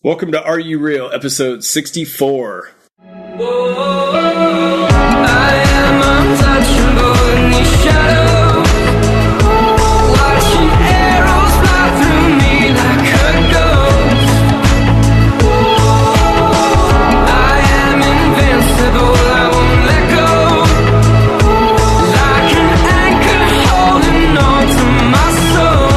Welcome to Are You Real, episode 64. Whoa, I am untouchable in these shadows, watching arrows fly through me like a ghost. I am invincible, I won't let go, like an anchor holding on to my soul.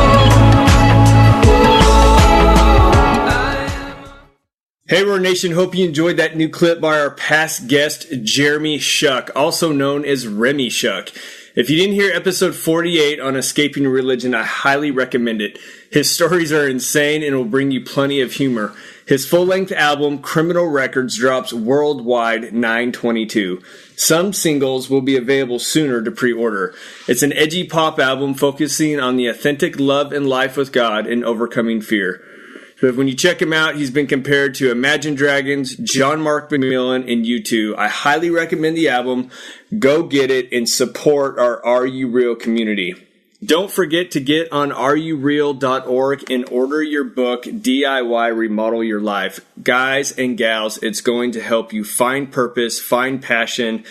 Hey, Roar Nation, hope you enjoyed that new clip by our past guest, Jeremy Shuck, also known as Remy Shuck. If you didn't hear episode 48 on escaping religion, I highly recommend it. His stories are insane and will bring you plenty of humor. His full-length album, Criminal Records, drops worldwide 9/22. Some singles will be available sooner to pre-order. It's an edgy pop album focusing on the authentic love and life with God and overcoming fear. But when you check him out, he's been compared to Imagine Dragons, John Mark McMillan, and U2. I highly recommend the album. Go get it and support our Are You Real community. Don't forget to get on areyoureal.org and order your book, DIY Remodel Your Life. Guys and gals, it's going to help you find purpose, find passion,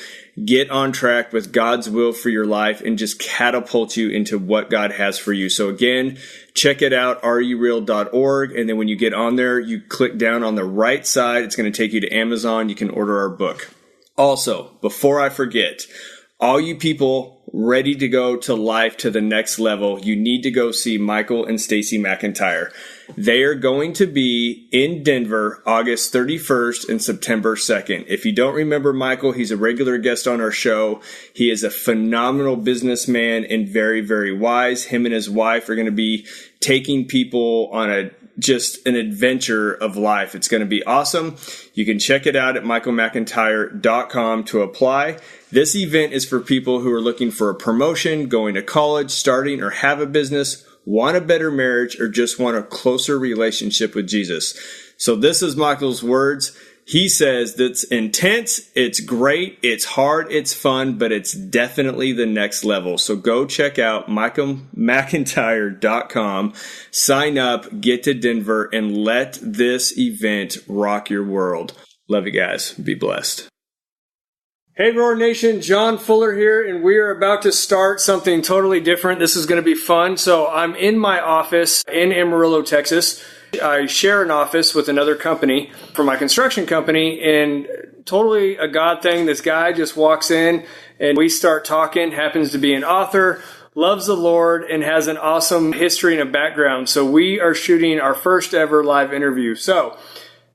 get on track with God's will for your life, and just catapult you into what God has for you. So again, check it out, areyoureal.org, and then when you get on there, you click down on the right side. It's going to take you to Amazon. You can order our book. Also, before I forget, all you people ready to go to life to the next level, you need to go see Michael and Stacy McIntyre. They are going to be in Denver August 31st and September 2nd. If you don't remember Michael, he's a regular guest on our show. He is a phenomenal businessman and very, very wise. Him and his wife are going to be taking people on just an adventure of life. It's going to be awesome. You can check it out at michaelmcintyre.com to apply. This event is for people who are looking for a promotion, going to college, starting or have a business, want a better marriage, or just want a closer relationship with Jesus. So this is Michael's words. He says that's intense, it's great, it's hard, it's fun, but it's definitely the next level. So go check out michaelmcintyre.com, sign up, get to Denver, and let this event rock your world. Love you guys. Be blessed. Hey, Roar Nation, Jon Fuller here, and we are about to start something totally different. This is going to be fun. So I'm in my office in Amarillo, Texas. I share an office with another company for my construction company, and totally a God thing. This guy just walks in and we start talking, happens to be an author, loves the Lord, and has an awesome history and a background. So we are shooting our first ever live interview. So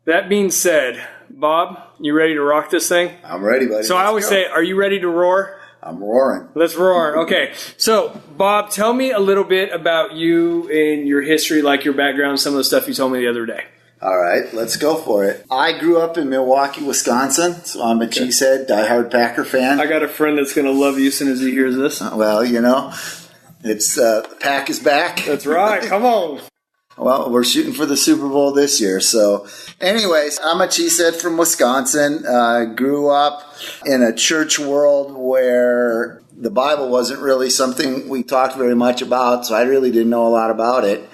that being said, Bob, you ready to rock this thing? I'm ready, buddy. So I always say, are you ready to roar? I'm roaring. Let's roar. Okay. So, Bob, tell me a little bit about you and your history, like your background, some of the stuff you told me the other day. All right, let's go for it. I grew up in Milwaukee, Wisconsin, so I'm a cheesehead, diehard Packer fan. I got a friend that's going to love you as soon as he hears this. Well, you know, it's the Pack is back. That's right. Come on. Well, we're shooting for the Super Bowl this year. So anyways, I'm a cheesehead from Wisconsin. Grew up in a church world where the Bible wasn't really something we talked very much about, so I really didn't know a lot about it.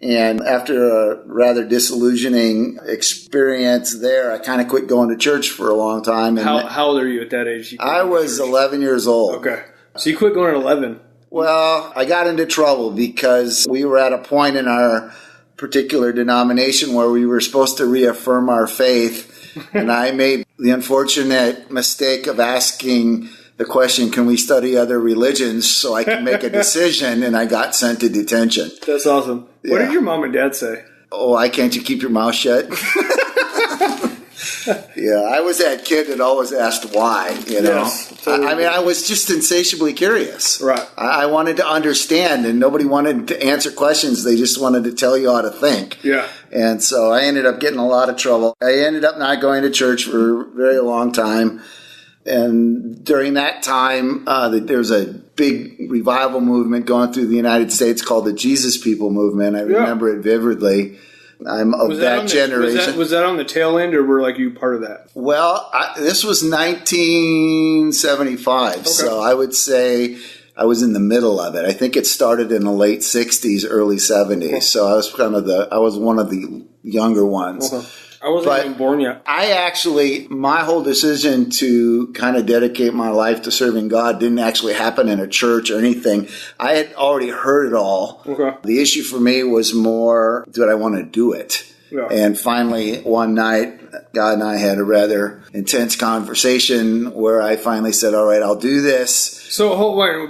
And after a rather disillusioning experience there, I kind of quit going to church for a long time. And How old are you at that age? I was 11 years old. Okay. So you quit going at 11. Well, I got into trouble because we were at a point in our particular denomination where we were supposed to reaffirm our faith, and I made the unfortunate mistake of asking the question, can we study other religions so I can make a decision, and I got sent to detention. That's awesome. Yeah. What did your mom and dad say? Oh, why can't you keep your mouth shut? Yeah, I was that kid that always asked why, you know. Yes, totally. I mean, I was just insatiably curious. Right. I wanted to understand, and nobody wanted to answer questions. They just wanted to tell you how to think. Yeah. And so I ended up getting a lot of trouble. I ended up not going to church for a very long time. And during that time, there was a big revival movement going through the United States called the Jesus People movement. I remember it vividly. I'm of that generation. Was that on the tail end, or were you part of that? Well, this was 1975, okay. So I would say I was in the middle of it. I think it started in the late 60s, early 70s. So I was one of the younger ones. Okay. I wasn't even born yet. My whole decision to kind of dedicate my life to serving God didn't actually happen in a church or anything. I had already heard it all. Okay. The issue for me was more, did I want to do it? Yeah. And finally, one night, God and I had a rather intense conversation where I finally said, all right, I'll do this. So,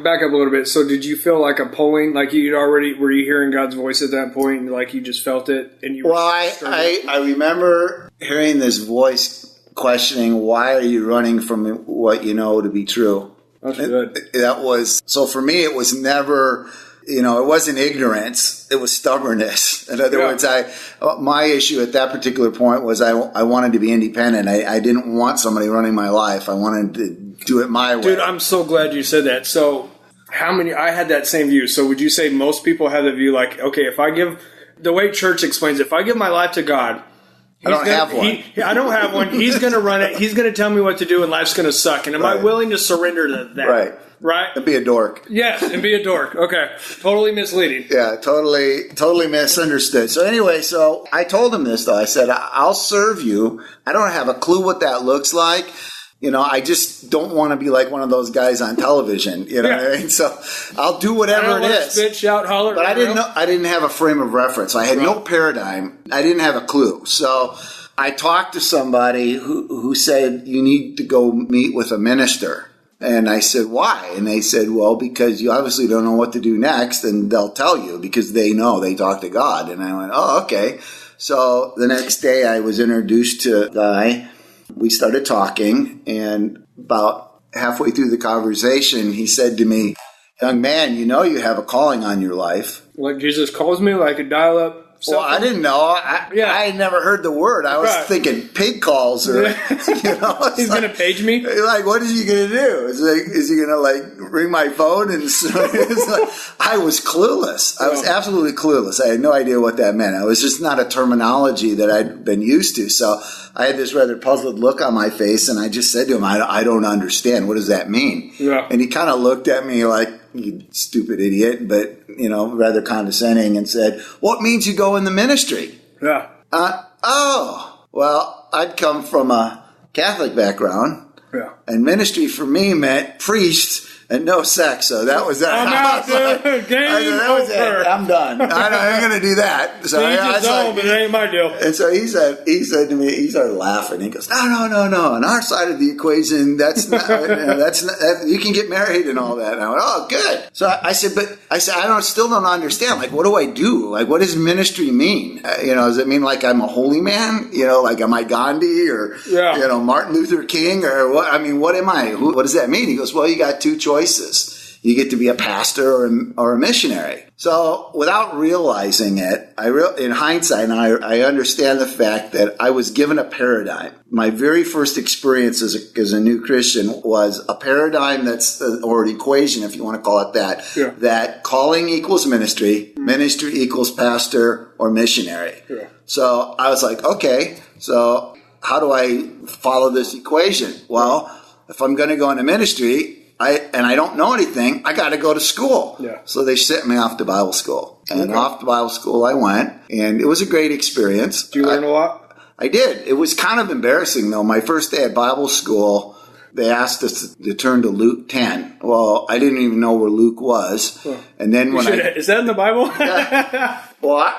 back up a little bit. So, did you feel like a pulling, like were you hearing God's voice at that point, and like you just felt it? And you were I remember hearing this voice questioning, why are you running from what you know to be true? That's good. So for me, it was never, it wasn't ignorance, it was stubbornness. In other words, my issue at that particular point was I wanted to be independent. I didn't want somebody running my life. I wanted to do it my way. Dude, I'm so glad you said that. So I had that same view. So would you say most people have the view like, okay, the way church explains it, if I give my life to God, I don't have one. I don't have one. He's going to run it. He's going to tell me what to do, and life's going to suck. And am I willing to surrender to that? Right? And be a dork. Yes, and be a dork. Okay. Totally misleading. Yeah, totally misunderstood. So anyway, I told him this, though. I said, I'll serve you. I don't have a clue what that looks like. I just don't want to be like one of those guys on television. You know what I mean? So I'll do whatever it is. Spit, shout, holler. But I didn't have a frame of reference. I had no paradigm. I didn't have a clue. So I talked to somebody who said, you need to go meet with a minister. And I said, why? And they said, well, because you obviously don't know what to do next, and they'll tell you because they know, they talk to God. And I went, oh, okay. So the next day I was introduced to a guy. We started talking, and about halfway through the conversation, he said to me, young man, you have a calling on your life. Like Jesus calls me, like a dial-up? Well, I didn't know. I had never heard the word. I was thinking pig calls or, He's going to page me? Like, what is he going to do? Is he going to, ring my phone? And I was clueless. I was absolutely clueless. I had no idea what that meant. It was just not a terminology that I'd been used to. So I had this rather puzzled look on my face, and I just said to him, I don't understand. What does that mean? Yeah. And he kind of looked at me like, you stupid idiot, but, rather condescending, and said, what means you go in the ministry? Yeah. Well, I'd come from a Catholic background. Yeah. And ministry for me meant priest and no sex. So that was that. I'm out, dude. Game over. I'm done. I'm going to do that. So but it ain't my deal. And so he said to me, he started laughing. He goes, no. On our side of the equation, that's not, you can get married and all that. And I went, oh, good. So I said, I still don't understand. Like, what do I do? Like, what does ministry mean? Does it mean like I'm a holy man? Like, am I Gandhi or, Martin Luther King or what? I mean, what am I? What does that mean? He goes, well, you got two choices. You get to be a pastor or a missionary. So without realizing it, in hindsight, I understand the fact that I was given a paradigm. My very first experience as a new Christian was a paradigm or an equation, if you want to call it that, that calling equals ministry, ministry equals pastor or missionary. Yeah. So I was like, okay, so how do I follow this equation? Well, if I'm going to go into ministry, I don't know anything, I got to go to school. Yeah. So they sent me off to Bible school. And off to Bible school I went, and it was a great experience. Did you learn a lot? I did. It was kind of embarrassing, though. My first day at Bible school, they asked us to turn to Luke 10. Well, I didn't even know where Luke was. Huh. And then is that in the Bible? Well,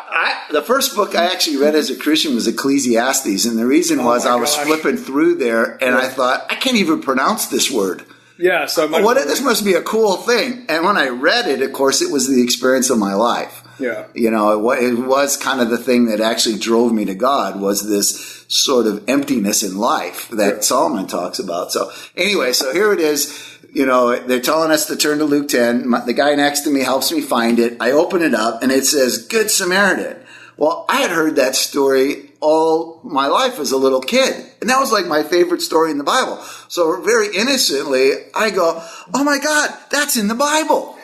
the first book I actually read as a Christian was Ecclesiastes, and the reason was I was flipping through there, and I thought, I can't even pronounce this word. Yeah, so this must be a cool thing. And when I read it, of course, it was the experience of my life. Yeah. It was kind of the thing that actually drove me to God, was this sort of emptiness in life that Solomon talks about. So anyway, so here it is. They're telling us to turn to Luke 10. The guy next to me helps me find it. I open it up, and it says, Good Samaritan. Well, I had heard that story all my life as a little kid. And that was like my favorite story in the Bible. So very innocently, I go, oh my God, that's in the Bible.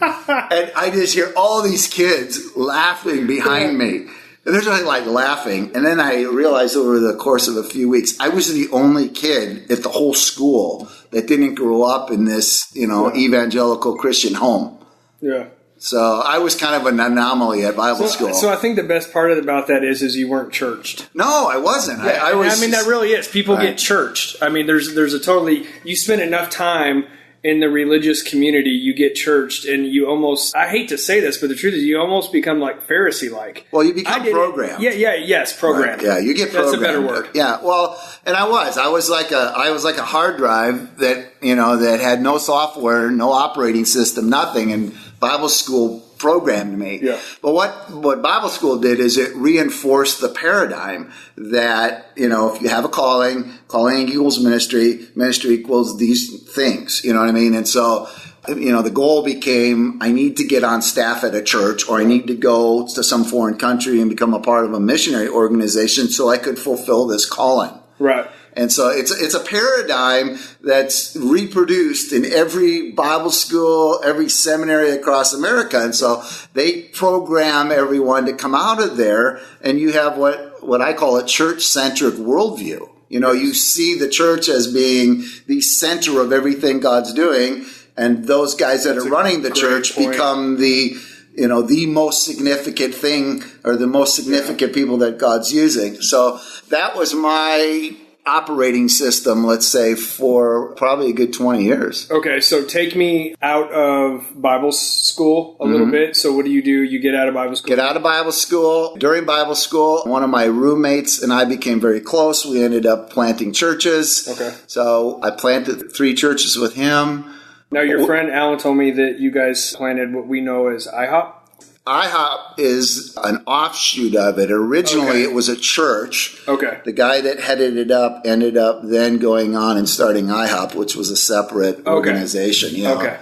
And I just hear all these kids laughing behind me. And they're just like laughing. And then I realized over the course of a few weeks, I was the only kid at the whole school that didn't grow up in this, evangelical Christian home. Yeah. So I was kind of an anomaly at Bible school. So I think the best part about that is you weren't churched. No, I wasn't. Yeah, I was. I mean, that really is. People get churched. I mean, there's a totally. You spend enough time in the religious community, you get churched, and you almost. I hate to say this, but the truth is, you almost become like Pharisee-like. Well, you become programmed. Programmed. Right. Yeah, you get programmed. That's a better word. Yeah. Well, and I was like a hard drive that that had no software, no operating system, nothing, and Bible school programmed me. Yeah. But what Bible school did is it reinforced the paradigm that, if you have a calling equals ministry equals these things, you know what I mean? And so, the goal became, I need to get on staff at a church, or I need to go to some foreign country and become a part of a missionary organization so I could fulfill this calling. Right. And so it's a paradigm that's reproduced in every Bible school, every seminary across America. And so they program everyone to come out of there, and you have what I call a church-centric worldview. You see the church as being the center of everything God's doing, and those guys that are running the church become the most significant thing, or the most significant people that God's using. So that was my operating system, let's say, for probably a good 20 years. Okay, so take me out of Bible school a little bit. So what do? You get out of Bible school? Get out of Bible school. During Bible school, one of my roommates and I became very close. We ended up planting churches. Okay. So I planted 3 churches with him. Now, your friend Alan told me that you guys planted what we know as IHOP. IHOP is an offshoot of it. Originally, it was a church. Okay. The guy that headed it up ended up then going on and starting IHOP, which was a separate organization. Okay.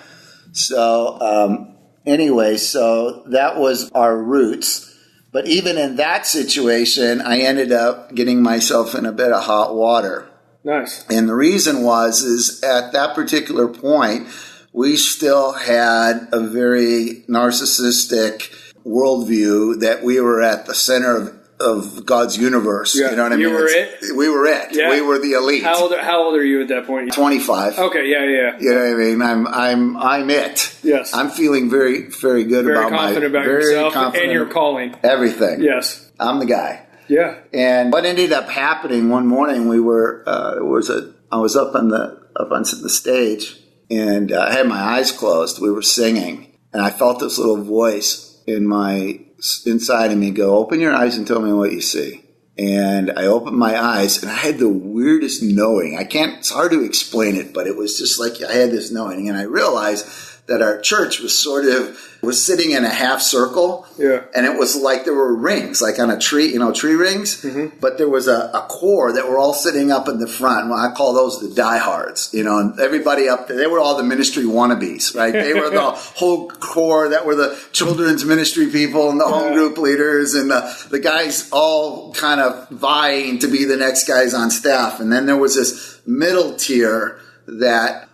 So, anyway, so that was our roots. But even in that situation, I ended up getting myself in a bit of hot water. Nice. And the reason is at that particular point, we still had a very narcissistic worldview that we were at the center of God's universe. Yeah. You know what I mean? You were it? We were it. Yeah. We were the elite. How old are you at that point? 25. Okay, yeah. You know what I mean? I'm it. Yes. I'm feeling very, very good very about confident about yourself and your calling. Everything. Yes. I'm the guy. Yeah. And what ended up happening one morning, we were I was up on the stage, and I had my eyes closed. We were singing, and I felt this little voice inside of me go, "Open your eyes and tell me what you see." And I opened my eyes, and I had the weirdest knowing. It's hard to explain it, but it was just like I had this knowing, and I realized that our church was sitting in a half circle. Yeah. And it was like there were rings, like on a tree, tree rings. Mm-hmm. But there was a core that were all sitting up in the front. Well, I call those the diehards, and everybody up there, they were all the ministry wannabes, right? They were the whole core that were the children's ministry people and the home group leaders and the guys all kind of vying to be the next guys on staff. And then there was this middle tier that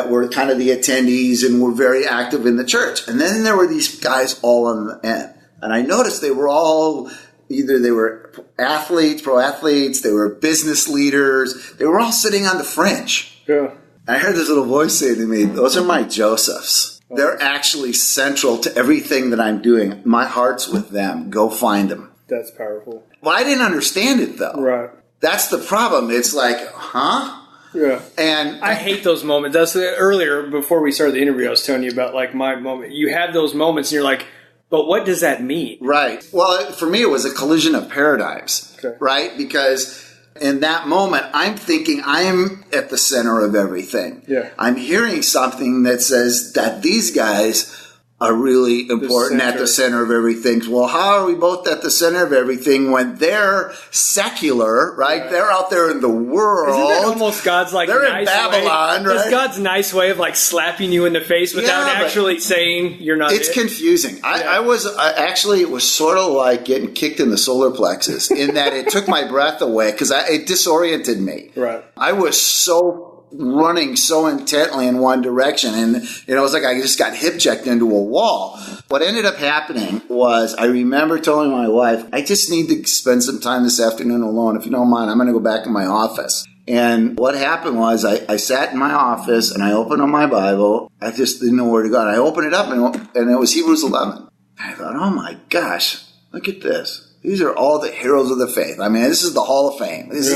were kind of the attendees and were very active in the church. And then there were these guys all on the end. And I noticed they were all, either they were athletes, pro athletes, they were business leaders. They were all sitting on the fringe. Yeah. And I heard this little voice say to me, "Those are my Josephs. They're actually central to everything that I'm doing. My heart's with them. Go find them." That's powerful. Well, I didn't understand it, though. Right. That's the problem. It's like, huh? Yeah. And I hate those moments. That's earlier, before we started the interview, I was telling you about like my moment. You have those moments and you're like, but what does that mean? Right. Well, for me, it was a collision of paradigms, right? Because in that moment, I'm thinking I'm at the center of everything. Yeah. I'm hearing something that says that these guys are really important at the center of everything. Well, how are we both at the center of everything when they're secular, right? They're out there in the world. Isn't that almost God's like they're in Babylon, right? It's God's nice way of like slapping you in the face without actually saying you're not. It's confusing. It was sort of like getting kicked in the solar plexus in that it took my breath away because it disoriented me. Right. I was running so intently in one direction, and it was like I just got hip checked into a wall. What ended up happening was I remember telling my wife, "I just need to spend some time this afternoon alone. If you don't mind, I'm going to go back to my office." And what happened was I sat in my office and I opened up my Bible. I just didn't know where to go. And I opened it up and it was Hebrews 11. And I thought, oh my gosh, look at this. These are all the heroes of the faith. I mean, this is the Hall of Fame. These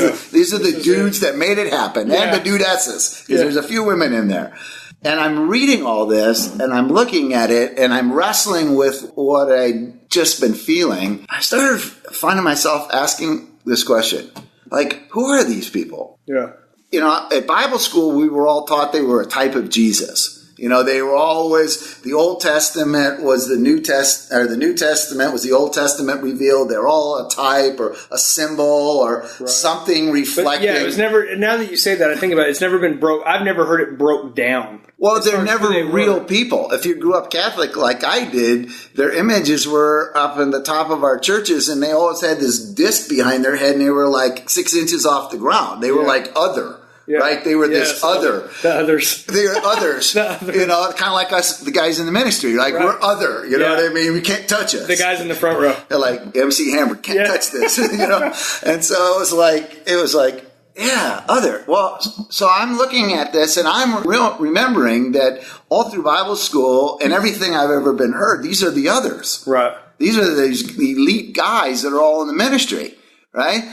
are the dudes that made it happen. And the dudesses, because there's a few women in there. And I'm reading all this, and I'm looking at it, and I'm wrestling with what I'd just been feeling. I started finding myself asking this question. Like, who are these people? Yeah. You know, at Bible school, we were all taught they were a type of Jesus. You know, they were always, the Old Testament was the New Testament, or the New Testament was the Old Testament revealed. They're all a type or a symbol or something reflecting. But yeah, it was never, now that you say that, I think about it, it's never been broke. I've never heard it broke down. Well, they're never real people. If you grew up Catholic like I did, their images were up in the top of our churches, and they always had this disc behind their head, and they were like 6 inches off the ground. They were like other. Yeah. Right? They were this other. The others. They were others. You know, kind of like us, the guys in the ministry. Like, we're other. You know what I mean? We can't touch us. The guys in the front row. They're like, MC Hammer, can't touch this. You know? And so it was like, yeah, other. Well, so I'm looking at this, and I'm remembering that all through Bible school and everything I've ever been heard, these are the others. Right. These are the elite guys that are all in the ministry. Right?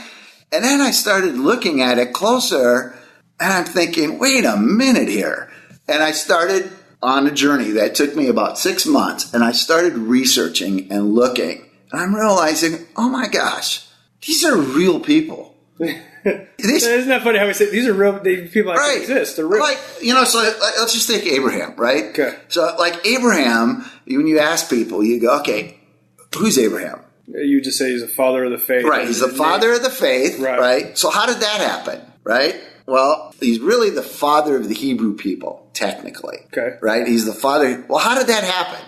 And then I started looking at it closer, and I'm thinking, wait a minute here. And I started on a journey that took me about 6 months, and I started researching and looking. And I'm realizing, oh my gosh, these are real people. Isn't that funny how we say these are real people that exist? They're real. Like, you know, so let's just take Abraham, right? Okay. So like Abraham, when you ask people, you go, okay, who's Abraham? You just say he's a father of the faith. Right, he's the father of the faith, right? So how did that happen, right? Well, he's really the father of the Hebrew people, technically. Okay. Right? He's the father. Well, how did that happen?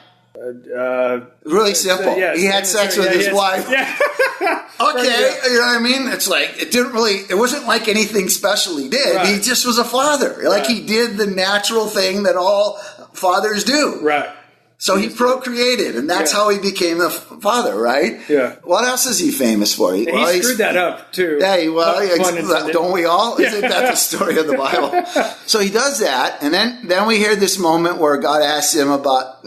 Really simple. He had sex with his wife. Yeah. Okay, you know what I mean? It's like, it wasn't like anything special he did. Right. He just was a father. Like he did the natural thing that all fathers do. Right. So he procreated, and that's how he became the father, right? Yeah. What else is he famous for? He screwed that up, too. Yeah, don't we all? Isn't that the story of the Bible? So he does that, and then we hear this moment where God asks him about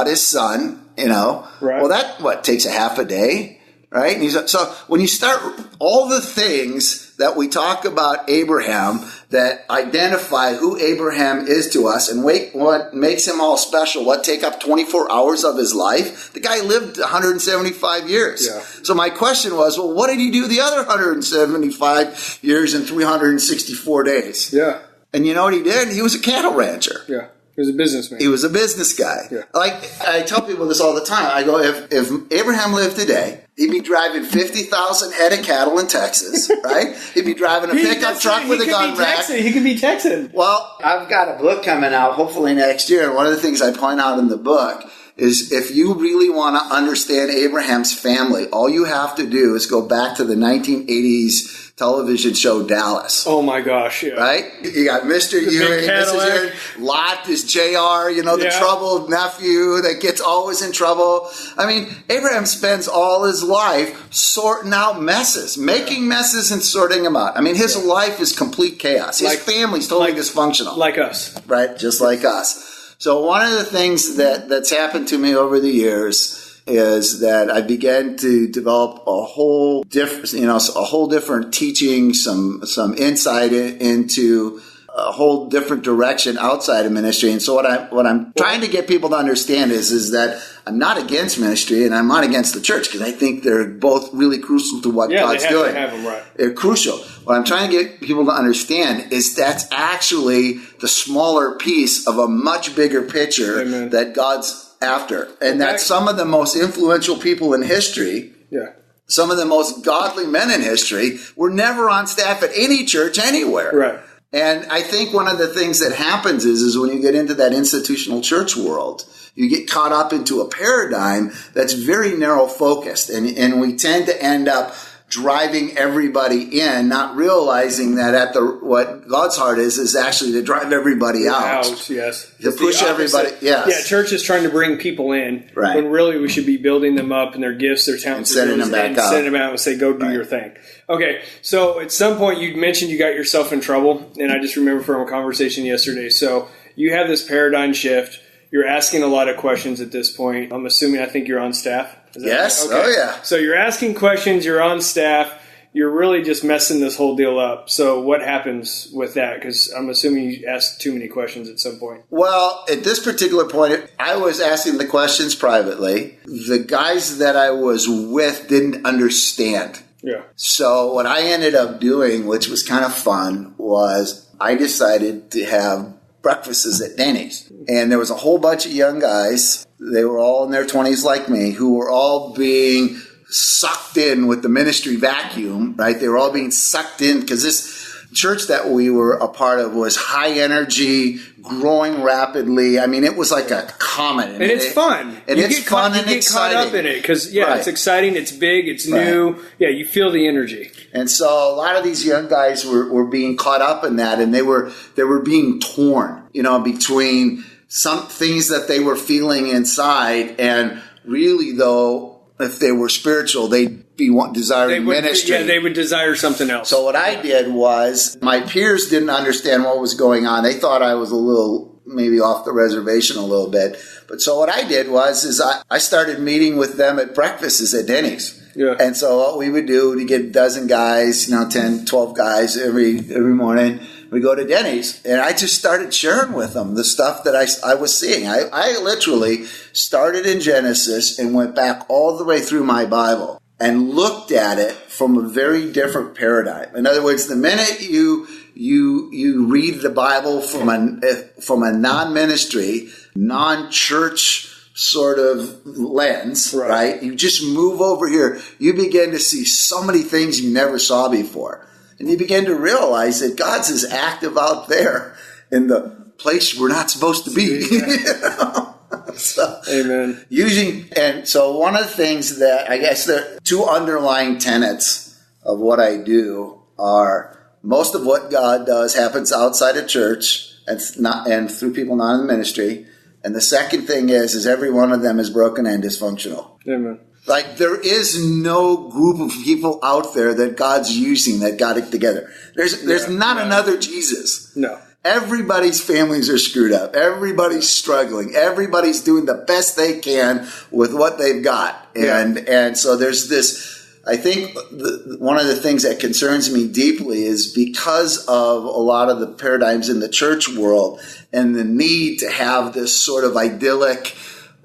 his son, Right. Well, that, takes a half a day, right? And so when you start all the things that we talk about Abraham that identify who Abraham is to us and what makes him all special, what take up 24 hours of his life. The guy lived 175 years. Yeah. So my question was, well, what did he do the other 175 years and 364 days? Yeah. And you know what he did? He was a cattle rancher. Yeah. He was a businessman. He was a business guy. Yeah. Like, I tell people this all the time. I go, if Abraham lived today, he'd be driving 50,000 head of cattle in Texas, right? He'd be driving a pickup truck with a gun rack. He could be Texan. Well, I've got a book coming out, hopefully next year. And one of the things I point out in the book is if you really want to understand Abraham's family, all you have to do is go back to the 1980s television show Dallas. Oh my gosh, yeah. Right? You got Mr. Ewing, Mrs. Ewing, Lot is JR, the troubled nephew that gets always in trouble. I mean, Abraham spends all his life sorting out messes, making messes and sorting them out. I mean, his life is complete chaos. His family's totally dysfunctional. Like us. Right? Just like us. So one of the things that's happened to me over the years is that I began to develop a whole different teaching, some insight into a whole different direction outside of ministry. And so what I'm trying to get people to understand is that I'm not against ministry and I'm not against the church, because I think they're both really crucial to what God's doing. They're crucial. What I'm trying to get people to understand is that's actually the smaller piece of a much bigger picture that God's after. And that some of the most influential people in history, some of the most godly men in history, were never on staff at any church anywhere. Right. And I think one of the things that happens is when you get into that institutional church world, you get caught up into a paradigm that's very narrow focused. And we tend to end up driving everybody in, not realizing that what God's heart is actually to drive everybody out. Yes. To push everybody, yes. Yeah, church is trying to bring people in, right, when really we should be building them up and their gifts, their talents, and sending them back out. Sending them out and say, go do your thing. Okay, so at some point you mentioned you got yourself in trouble, and I just remember from a conversation yesterday. So you have this paradigm shift. You're asking a lot of questions at this point. I'm assuming, I think you're on staff. Yes. Right? Okay. Oh, yeah. So you're asking questions. You're on staff. You're really just messing this whole deal up. So what happens with that? Because I'm assuming you asked too many questions at some point. Well, at this particular point, I was asking the questions privately. The guys that I was with didn't understand. Yeah. So what I ended up doing, which was kind of fun, was I decided to have breakfasts at Denny's. And there was a whole bunch of young guys. They were all in their 20s like me, who were all being sucked in with the ministry vacuum, right? They were all being sucked in because this church that we were a part of was high energy, growing rapidly. I mean, it was like a comet. And it's fun. And it's fun and exciting. You get caught up in it because, it's exciting, it's big, it's new. Yeah, you feel the energy. And so a lot of these young guys were being caught up in that, and they were being torn, between some things that they were feeling inside, and really, though, if they were spiritual, they'd be desiring ministry. Yeah, they would desire something else. So what I did was, my peers didn't understand what was going on. They thought I was a little, maybe off the reservation a little bit. But so what I did was, I started meeting with them at breakfasts at Denny's. Yeah. And so what we would do to get a dozen guys, 10, 12 guys every morning, we go to Denny's, and I just started sharing with them the stuff that I was seeing. I literally started in Genesis and went back all the way through my Bible and looked at it from a very different paradigm. In other words, the minute you read the Bible from a non-ministry, non-church sort of lens, right? You just move over here. You begin to see so many things you never saw before. And you begin to realize that God's as active out there in the place we're not supposed to be. So, amen. So one of the things that I guess there are two underlying tenets of what I do are, most of what God does happens outside of church and through people not in the ministry. And the second thing is every one of them is broken and dysfunctional. Amen. Like, there is no group of people out there that God's using that got it together. There's not another Jesus. No. Everybody's families are screwed up. Everybody's struggling. Everybody's doing the best they can with what they've got. And so there's this, I think one of the things that concerns me deeply is because of a lot of the paradigms in the church world and the need to have this sort of idyllic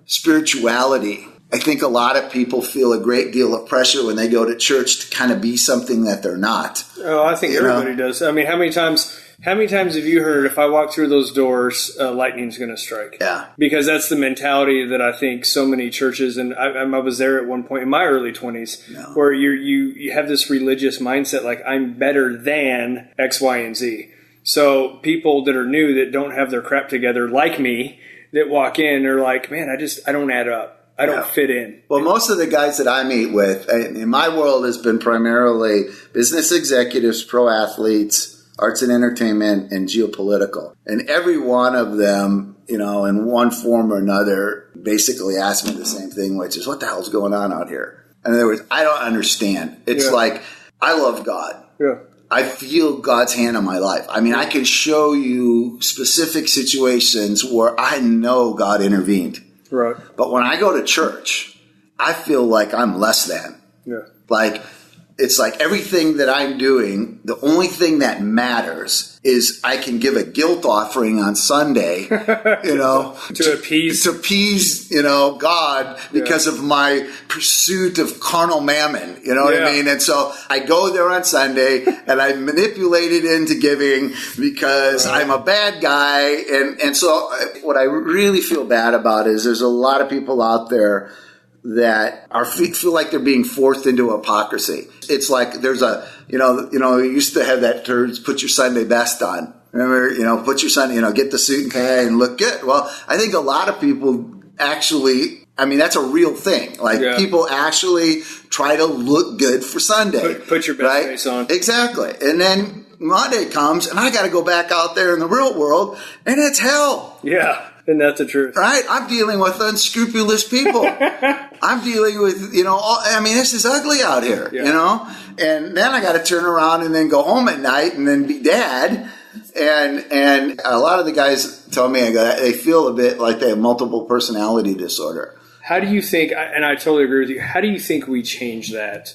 spirituality. I think a lot of people feel a great deal of pressure when they go to church to kind of be something that they're not. Oh, I think everybody does. I mean, how many times have you heard, if I walk through those doors, lightning's going to strike? Yeah. Because that's the mentality that I think so many churches, and I was there at one point in my early 20s, where you have this religious mindset, like, I'm better than X, Y, and Z. So people that are new, that don't have their crap together, like me, that walk in, are like, man, I don't add up. I don't fit in. Well, most of the guys that I meet with, in my world, has been primarily business executives, pro athletes, arts and entertainment, and geopolitical. And every one of them, in one form or another, basically asked me the same thing, which is, what the hell's going on out here? In other words, I don't understand. It's like, I love God. Yeah. I feel God's hand on my life. I mean, I can show you specific situations where I know God intervened. Right. But when I go to church, I feel like I'm less than. Yeah. Like, it's like everything that I'm doing, the only thing that matters is I can give a guilt offering on Sunday, to appease, God because of my pursuit of carnal mammon, what I mean? And so I go there on Sunday and I manipulate it into giving because I'm a bad guy. And so what I really feel bad about is there's a lot of people out there that feel like they're being forced into hypocrisy. It's like there's you used to have that term, put your Sunday best on. Remember, put your Sunday, get the suit and tie and look good. Well, I think a lot of people actually, that's a real thing. Like people actually try to look good for Sunday. Put your best face on. Exactly. And then Monday comes, and I got to go back out there in the real world, and it's hell. Yeah. And that's the truth. Right? I'm dealing with unscrupulous people. I'm dealing with, this is ugly out here, And then I got to turn around and then go home at night and then be dad. And a lot of the guys tell me they feel a bit like they have multiple personality disorder. How do you think, and I totally agree with you, how do you think we change that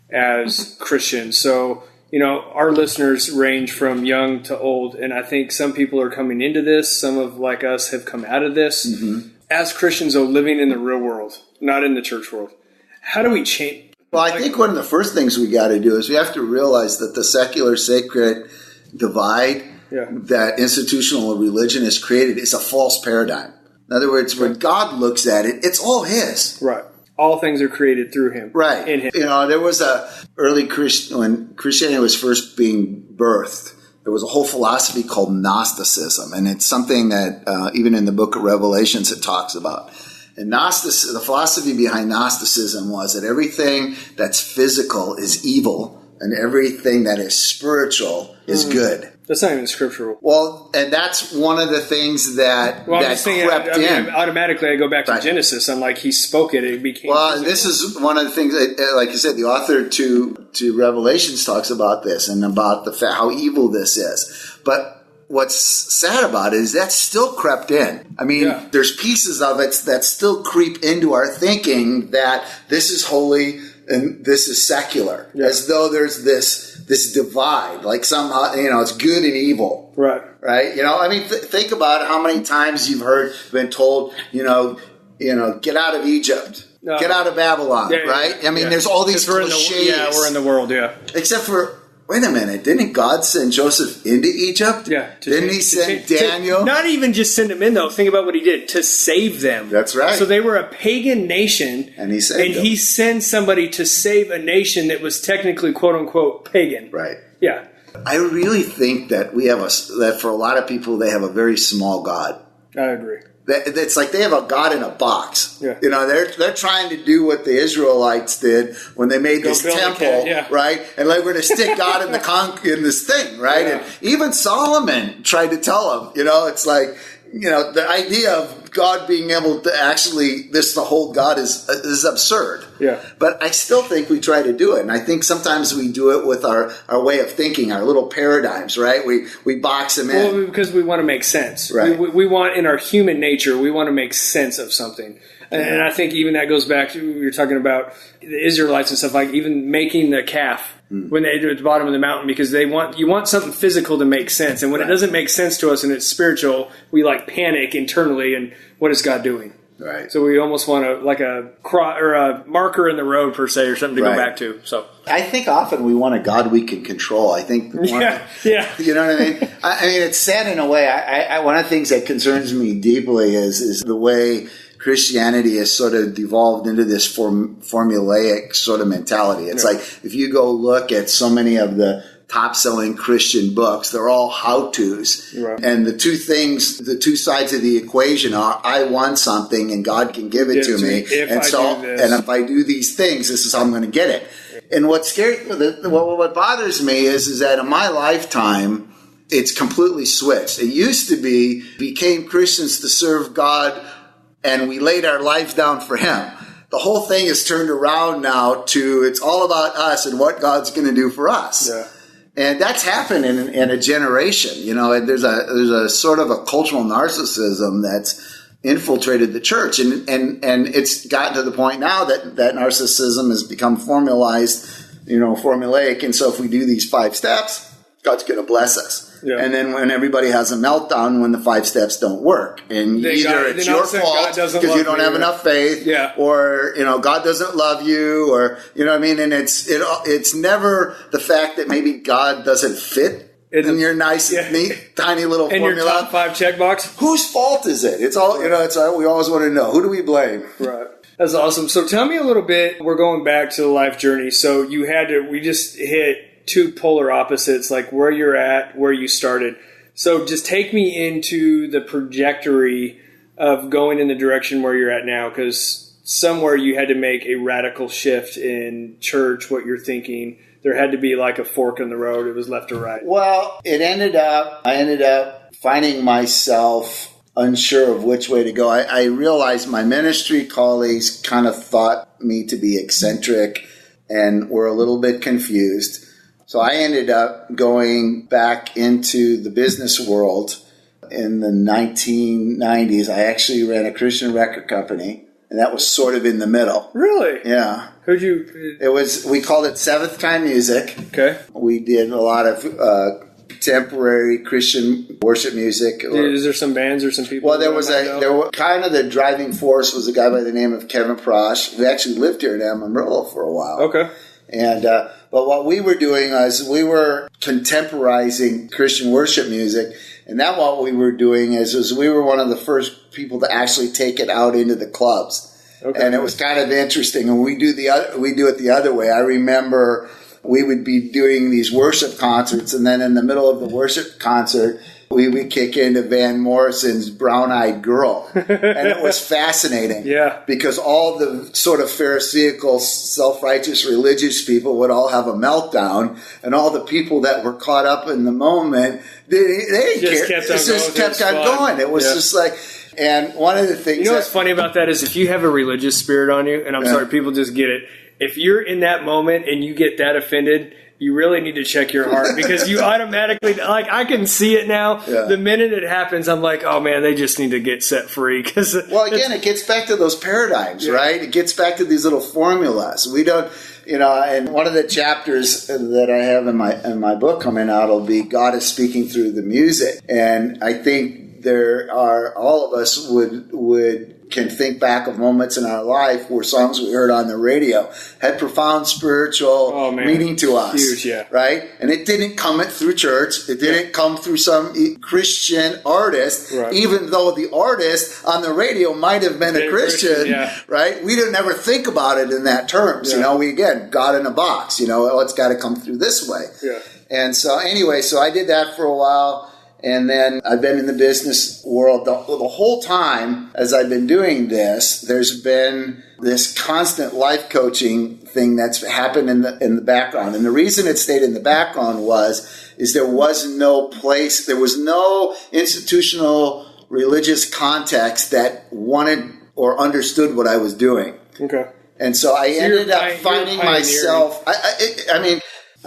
as Christians? So, our listeners range from young to old, and I think some people are coming into this. Some of, like us, have come out of this. Mm-hmm. As Christians, though, living in the real world, not in the church world, how do we change? Well, I think one of the first things we got to do is we have to realize that the secular-sacred divide that institutional religion has created is a false paradigm. In other words, when God looks at it, it's all His. Right. All things are created through Him. Right. In Him. There was when Christianity was first being birthed, there was a whole philosophy called Gnosticism. And it's something that even in the book of Revelations it talks about. And the philosophy behind Gnosticism was that everything that's physical is evil and everything that is spiritual is good. That's not even scriptural. Well, and that's one of the things that crept in. Automatically, I go back to Genesis. I'm like, He spoke it; it became. Well, physical. This is one of the things that, like you said, the author to Revelations talks about this and about the fact how evil this is. But what's sad about it is that's still crept in. I mean, there's pieces of it that still creep into our thinking that this is holy and this is secular, as though there's this divide, like somehow, it's good and evil. Right. Think about how many times you've been told, get out of Egypt, get out of Babylon, right? There's all these cliches. We're in the world, Except for, wait a minute, didn't God send Joseph into Egypt? Yeah. Didn't He send Daniel? Not even just send them in, though. Think about what He did to save them. That's right. So they were a pagan nation. And He saved them. He sends somebody to save a nation that was technically, quote-unquote, pagan. Right. Yeah. I really think that that for a lot of people, they have a very small God. I agree. It's like they have a God in a box. Yeah. They're trying to do what the Israelites did when they made this temple, right? And like we're going to stick God in this thing, right? Yeah. And even Solomon tried to tell them, it's like, the idea of God being able to actually the whole God is absurd. Yeah. But I still think we try to do it, and I think sometimes we do it with our way of thinking, our little paradigms, right? We box them in. Well, because we want to make sense. Right. We want, in our human nature, we want to make sense of something. And I think even that goes back to, you're talking about the Israelites and stuff, like even making the calf when they do at the bottom of the mountain, because you want something physical to make sense. And when it doesn't make sense to us and it's spiritual, we panic internally. And what is God doing? Right. So we almost want a marker in the road per se, or something to go back to. So I think often we want a God we can control. I think. You know what I mean? I mean, it's sad in a way. One of the things that concerns me deeply is the way Christianity has sort of devolved into this formulaic sort of mentality. It's like if you go look at so many of the top-selling Christian books, they're all how-tos. Right. And the two sides of the equation are, I want something and God can give it to me. And if I do these things, this is how I'm going to get it. And what's scary, what bothers me is that in my lifetime, it's completely switched. It used to became Christians to serve God, and we laid our lives down for Him. The whole thing is turned around now to it's all about us and what God's going to do for us. Yeah. And that's happened in a generation. And there's a sort of a cultural narcissism that's infiltrated the church, and it's gotten to the point now that narcissism has become formulaic. And so if we do these 5 steps, God's going to bless us. Yeah. And then when everybody has a meltdown when the 5 steps don't work, and either it's your fault because you don't have enough faith, or God doesn't love you, or what I mean. And it's never the fact that maybe God doesn't fit in your nice, neat, tiny little formula. In your top 5 checkbox. Whose fault is it? It's all It's all, we always want to know, who do we blame? Right. That's awesome. So tell me a little bit. We're going back to the life journey. So we just hit 2 polar opposites, like where you're at, where you started. So just take me into the trajectory of going in the direction where you're at now, because somewhere you had to make a radical shift in church, what you're thinking. There had to be like a fork in the road. It was left or right. Well, I ended up finding myself unsure of which way to go. I realized my ministry colleagues kind of thought me to be eccentric and were a little bit confused. So I ended up going back into the business world. In the 1990s, I actually ran a Christian record company. And that was sort of in the middle. Really? Yeah. Who'd you... We called it Seventh Time Music. Okay. We did a lot of contemporary Christian worship music. Is there some bands or some people? Well, there was kind of the driving force was a guy by the name of Kevin Prosh, who actually lived here in Amarillo for a while. Okay. And but what we were doing was we were contemporizing Christian worship music. And then what we were doing is we were one of the first people to actually take it out into the clubs. Okay. And it was kind of interesting. And we do it the other way. I remember we would be doing these worship concerts, and then in the middle of the worship concert, we would kick into Van Morrison's Brown Eyed Girl. And it was fascinating. Yeah. Because all the sort of Pharisaical, self-righteous religious people would all have a meltdown, and all the people that were caught up in the moment, they just kept on going. It was just like, and one of the things... You know what's funny about that is if you have a religious spirit on you, and I'm sorry, people just get it, if you're in that moment and you get that offended... You really need to check your heart because you automatically, like, I can see it now. Yeah. The minute it happens, I'm like, oh man, they just need to get set free. Well, again, it gets back to those paradigms, right? It gets back to these little formulas. We don't, and one of the chapters that I have in my book coming out will be God is speaking through the music. And I think all of us can think back of moments in our life where songs we heard on the radio had profound spiritual meaning to us. Huge, yeah. Right? And it didn't come through church. It didn't come through some Christian artist, even though the artist on the radio might have been a Christian, right? We didn't ever think about it in that terms. Yeah. We, again, got in a box. It's got to come through this way. Yeah. And so anyway, I did that for a while. And then I've been in the business world the whole time as I've been doing this. There's been this constant life coaching thing that's happened in the background. And the reason it stayed in the background is there was no place, there was no institutional religious context that wanted or understood what I was doing. Okay. And so I ended up finding myself,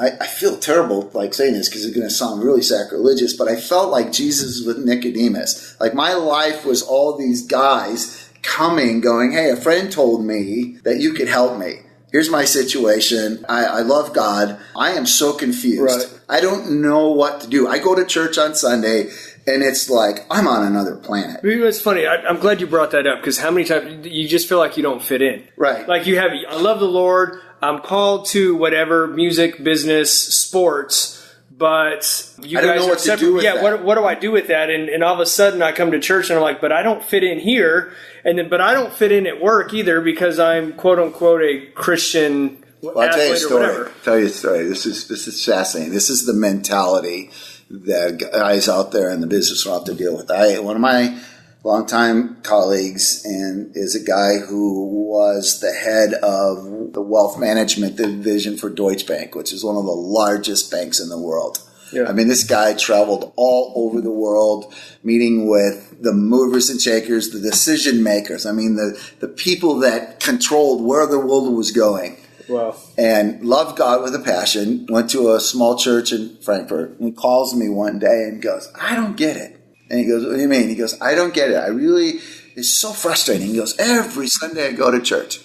I feel terrible like saying this because it's going to sound really sacrilegious, but I felt like Jesus with Nicodemus. Like my life was all these guys coming, going, hey, a friend told me that you could help me. Here's my situation. I love God. I am so confused. Right. I don't know what to do. I go to church on Sunday, and it's like I'm on another planet. It's funny. I'm glad you brought that up because how many times you just feel like you don't fit in. Right. Like I love the Lord. I'm called to whatever, music, business, sports, but you I don't guys know are what separate. To do with that. What do I do with that? And all of a sudden I come to church and I'm like, but I don't fit in here. But I don't fit in at work either because I'm quote unquote a Christian I'll tell you a story. Whatever. Tell you a story. This is fascinating. This is the mentality that guys out there in the business will have to deal with. One of my longtime colleagues and is a guy who was the head of the wealth management division for Deutsche Bank, which is one of the largest banks in the world. Yeah. I mean, this guy traveled all over the world, meeting with the movers and shakers, the decision makers. I mean, the people that controlled where the world was going. Wow. And loved God with a passion, went to a small church in Frankfurt, and he calls me one day and goes, I don't get it. And he goes, what do you mean? He goes, I don't get it. It's so frustrating. He goes, every Sunday I go to church.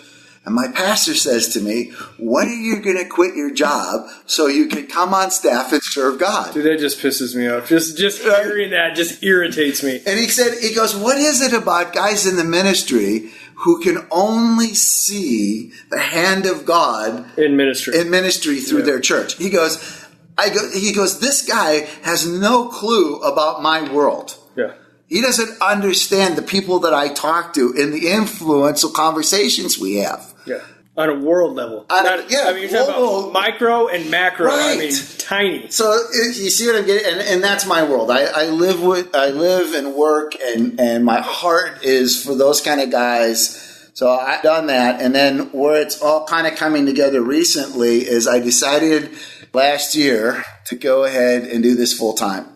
And my pastor says to me, when are you going to quit your job so you can come on staff and serve God? Dude, that just pisses me off. Just hearing that just irritates me. And he goes, what is it about guys in the ministry who can only see the hand of God in ministry through their church? He goes, this guy has no clue about my world. Yeah. He doesn't understand the people that I talk to and the influential conversations we have. Yeah. On a world level. You're talking about micro and macro. Right. I mean, tiny. So you see what I'm getting? And that's my world. I live and work, and my heart is for those kind of guys So I've done that. And then where it's all kind of coming together recently is I decided last year to go ahead and do this full time.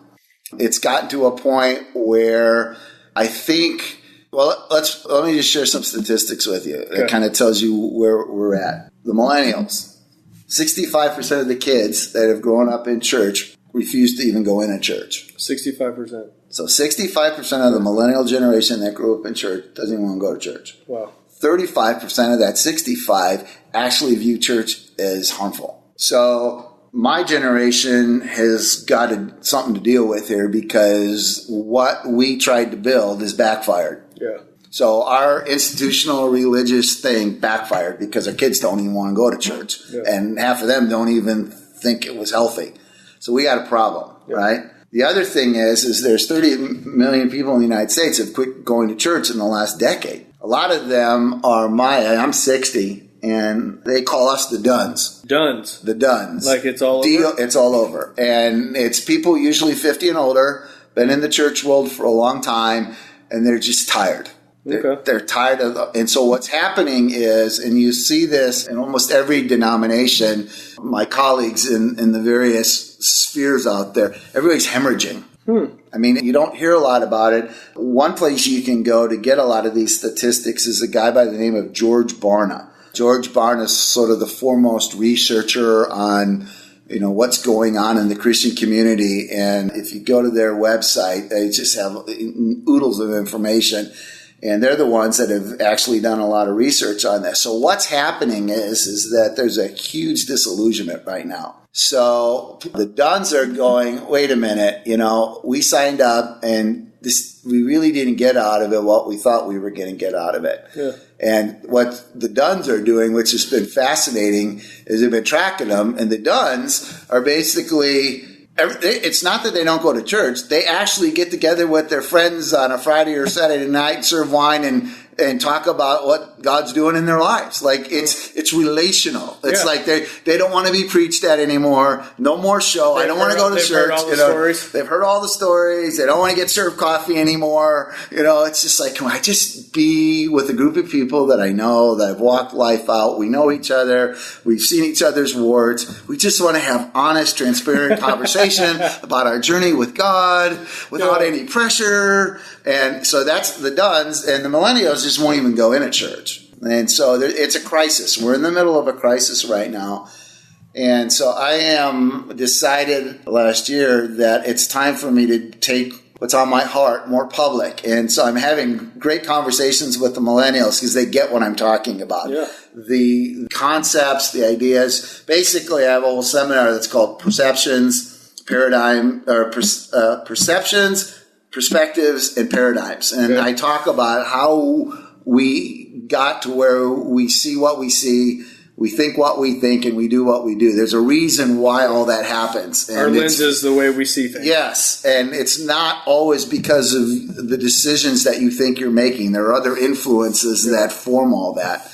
It's gotten to a point where I think, well, let me just share some statistics with you. It kind of tells you where we're at. The millennials, 65% of the kids that have grown up in church refuse to even go in a church. 65%. So 65% of the millennial generation that grew up in church doesn't even want to go to church. Wow. 35% of that 65 actually view church as harmful. So my generation has got something to deal with here because what we tried to build is backfired. Yeah. So our institutional religious thing backfired because our kids don't even want to go to church. Yeah. And half of them don't even think it was healthy. So we got a problem, right? The other thing is there's 30 million people in the United States that have quit going to church in the last decade. A lot of them are I'm 60, and they call us the Duns. Duns. The Duns. Like it's all over? It's all over. And it's people usually 50 and older, been in the church world for a long time, and they're just tired. They're tired of, and so what's happening is, and you see this in almost every denomination, my colleagues in the various spheres out there, everybody's hemorrhaging. I mean, you don't hear a lot about it. One place you can go to get a lot of these statistics is a guy by the name of George Barna. George Barna is sort of the foremost researcher on what's going on in the Christian community. And if you go to their website, they just have oodles of information. And they're the ones that have actually done a lot of research on this. So what's happening is that there's a huge disillusionment right now. So the Duns are going, wait a minute, we signed up and we really didn't get out of it what we thought we were going to get out of it. Yeah. And what the Duns are doing, which has been fascinating, is they've been tracking them. And the Duns are basically... It's not that they don't go to church. They actually get together with their friends on a Friday or Saturday night, serve wine, and talk about what God's doing in their lives. Like it's relational. It's like they don't want to be preached at anymore. No more show. I don't want to go to church. Heard all the stories. They've heard all the stories. They don't want to get served coffee anymore. It's just like, can I just be with a group of people that I know, that have walked life out? We know each other. We've seen each other's warts. We just want to have honest, transparent conversation about our journey with God without any pressure. And so that's the Duns, and the millennials just won't even go in a church. And so it's a crisis. We're in the middle of a crisis right now. And so I am decided last year that it's time for me to take what's on my heart more public. And so I'm having great conversations with the millennials because they get what I'm talking about. Yeah. The concepts, the ideas. Basically, I have a whole seminar that's called Perceptions, Perspectives, and Paradigms. And I talk about how we got to where we see what we see, we think what we think, and we do what we do. There's a reason why all that happens. And our lens is the way we see things. Yes, and it's not always because of the decisions that you think you're making. There are other influences that form all that.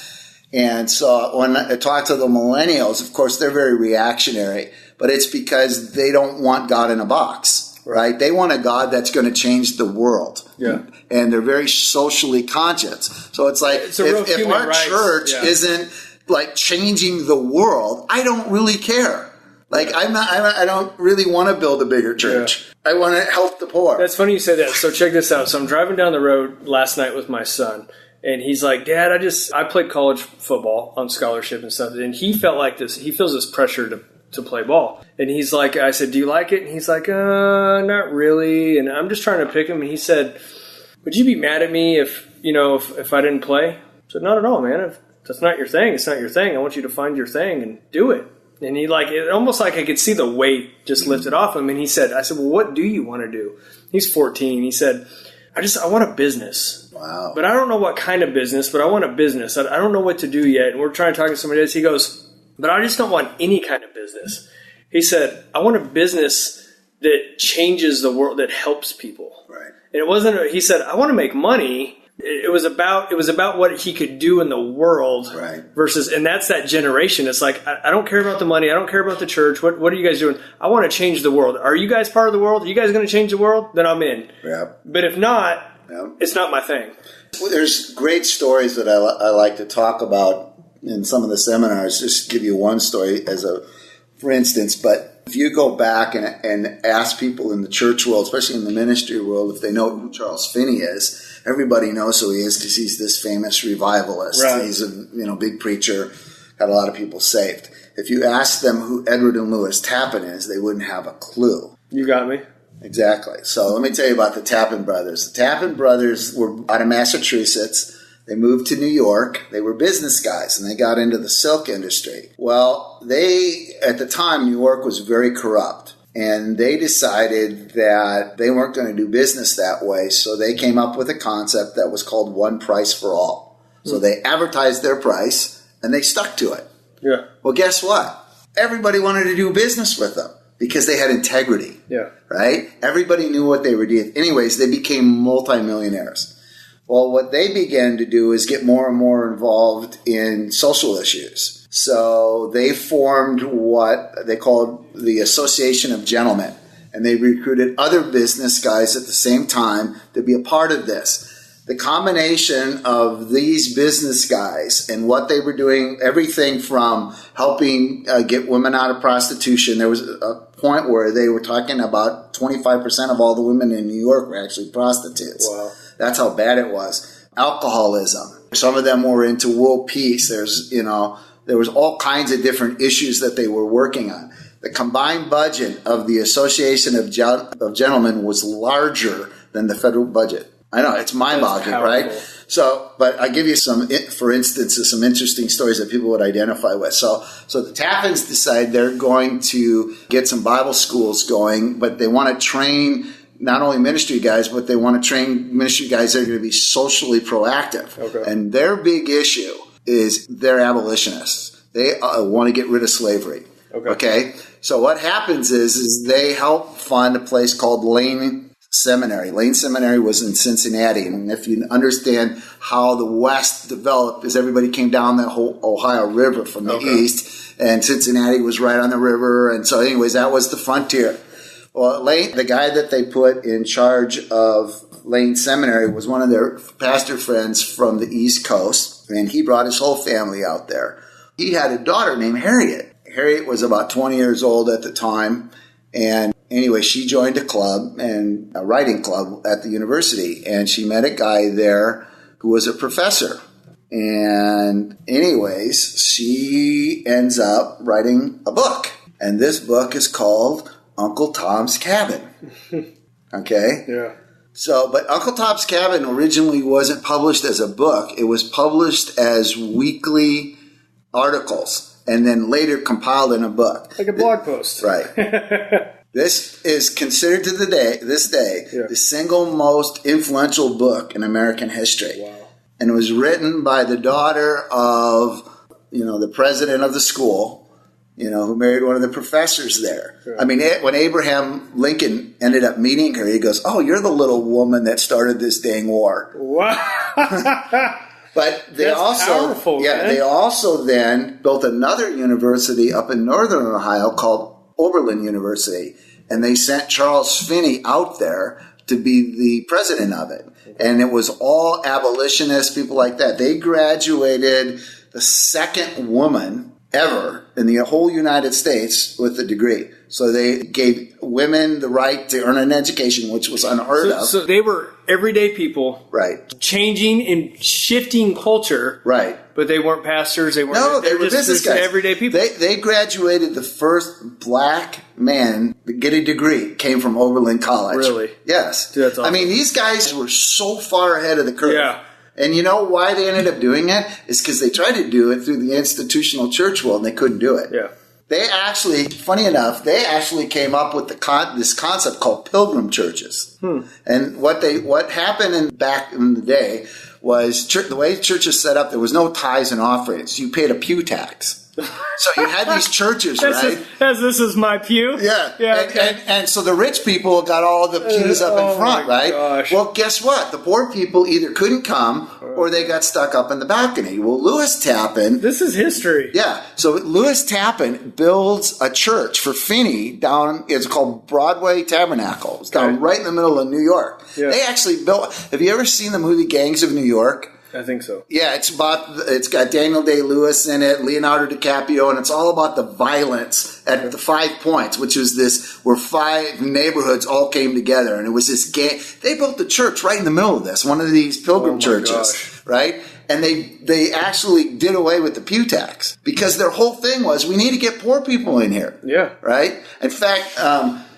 And so when I talk to the millennials, of course, they're very reactionary, but it's because they don't want God in a box. Right? They want a God that's going to change the world. Yeah. And they're very socially conscious. So it's like, if our church isn't like changing the world, I don't really care. Like, I don't really want to build a bigger church. Yeah. I want to help the poor. That's funny you say that. So check this out. So I'm driving down the road last night with my son, and he's like, Dad, I played college football on scholarship and stuff. And he felt like this, he feels this pressure to play ball. And he's like, I said, do you like it? And he's like, not really. And I'm just trying to pick him. And he said, would you be mad at me if I didn't play? I said, not at all, man. If that's not your thing, it's not your thing. I want you to find your thing and do it. And he it almost like I could see the weight just lifted off him. And I said, well, what do you want to do? He's 14. He said, I want a business. Wow. But I don't know what kind of business, but I want a business. I don't know what to do yet. And we're trying to talk to somebody else. He goes, but I just don't want any kind of business. He said, I want a business that changes the world, that helps people. Right. And it wasn't, he said, I want to make money. It was about what he could do in the world. Right. Versus, and that's that generation. It's like, I don't care about the money. I don't care about the church. What are you guys doing? I want to change the world. Are you guys part of the world? Are you guys going to change the world? Then I'm in. Yeah. But if not, It's not my thing. Well, there's great stories that I like to talk about in some of the seminars. Just give you one story for instance, but if you go back and ask people in the church world, especially in the ministry world, if they know who Charles Finney is, everybody knows who he is because he's this famous revivalist. Right. He's a big preacher, got a lot of people saved. If you ask them who Edward and Louis Tappan is, they wouldn't have a clue. You got me. Exactly. So let me tell you about the Tappan brothers. The Tappan brothers were out of Massachusetts. They moved to New York. They were business guys, and they got into the silk industry. Well, at the time, New York was very corrupt, and they decided that they weren't going to do business that way, so they came up with a concept that was called one price for all. So they advertised their price, and they stuck to it. Yeah. Well, guess what? Everybody wanted to do business with them because they had integrity. Yeah. Right? Everybody knew what they were doing. Anyways, they became multimillionaires. Well, what they began to do is get more and more involved in social issues. So they formed what they called the Association of Gentlemen, and they recruited other business guys at the same time to be a part of this. The combination of these business guys and what they were doing, everything from helping get women out of prostitution. There was a point where they were talking about 25% of all the women in New York were actually prostitutes. Wow. That's how bad it was. Alcoholism. Some of them were into world peace. There was all kinds of different issues that they were working on. The combined budget of the Association of Gentlemen was larger than the federal budget. I know, it's mind-boggling, right? So, but I give you for instance, some interesting stories that people would identify with. So the Tappans decide they're going to get some Bible schools going, but they want to train not only ministry guys, but they want to train ministry guys that are going to be socially proactive. Okay. And their big issue is they're abolitionists. They want to get rid of slavery. Okay? So what happens is they help fund a place called Lane Seminary. Lane Seminary was in Cincinnati, and if you understand how the West developed, is everybody came down the whole Ohio River from the east, and Cincinnati was right on the river, and so anyways, that was the frontier. Well, Lane, the guy that they put in charge of Lane Seminary was one of their pastor friends from the East Coast, and he brought his whole family out there. He had a daughter named Harriet. Harriet was about 20 years old at the time, and anyway, she joined a club, and a writing club at the university, and she met a guy there who was a professor. And anyways, she ends up writing a book, and this book is called Uncle Tom's Cabin. Okay? Yeah. So, but Uncle Tom's Cabin originally wasn't published as a book. It was published as weekly articles, and then later compiled in a book. Like a blog post. Right. This is considered to this day, the single most influential book in American history. Wow. And it was written by the daughter of, the president of the school, who married one of the professors there. Sure. I mean, when Abraham Lincoln ended up meeting her, he goes, "Oh, you're the little woman that started this dang war." Wow. But they That's also then built another university up in northern Ohio called Oberlin University, and they sent Charles Finney out there to be the president of it. And it was all abolitionists, people like that. They graduated the second woman ever in the whole United States with a degree. So they gave women the right to earn an education, which was unheard of. So they were everyday people, Right. changing and shifting culture, Right. but they weren't pastors. They were just business guys. Everyday people. They graduated the first black man to get a degree came from Oberlin College. Really? Yes. Dude, that's awesome. I mean, these guys were so far ahead of the curve. Yeah. And you know why they ended up doing it? It's because they tried to do it through the institutional church world, and they couldn't do it. Yeah. They actually, funny enough, came up with this concept called pilgrim churches. And what happened back in the day was the way churches set up, there was no tithes and offerings. You paid a pew tax. So you had these churches, right? This is my pew? Yeah. Okay. And so the rich people got all the pews up in front, right? Gosh. Well, guess what? The poor people either couldn't come or they got stuck up in the balcony. Well, Lewis Tappan... This is history. Yeah. So Lewis Tappan builds a church for Finney down... It's called Broadway Tabernacle. It's down right in the middle of New York. Yeah. They actually built... Have you ever seen the movie Gangs of New York? I think so. Yeah, it's got Daniel Day-Lewis in it, Leonardo DiCaprio, and it's all about the violence at the 5 Points, which is where 5 neighborhoods all came together, and it was this gang. They built the church right in the middle of this, one of these pilgrim churches, right? And they actually did away with the pew tax because their whole thing was, we need to get poor people in here. Yeah. Right? In fact,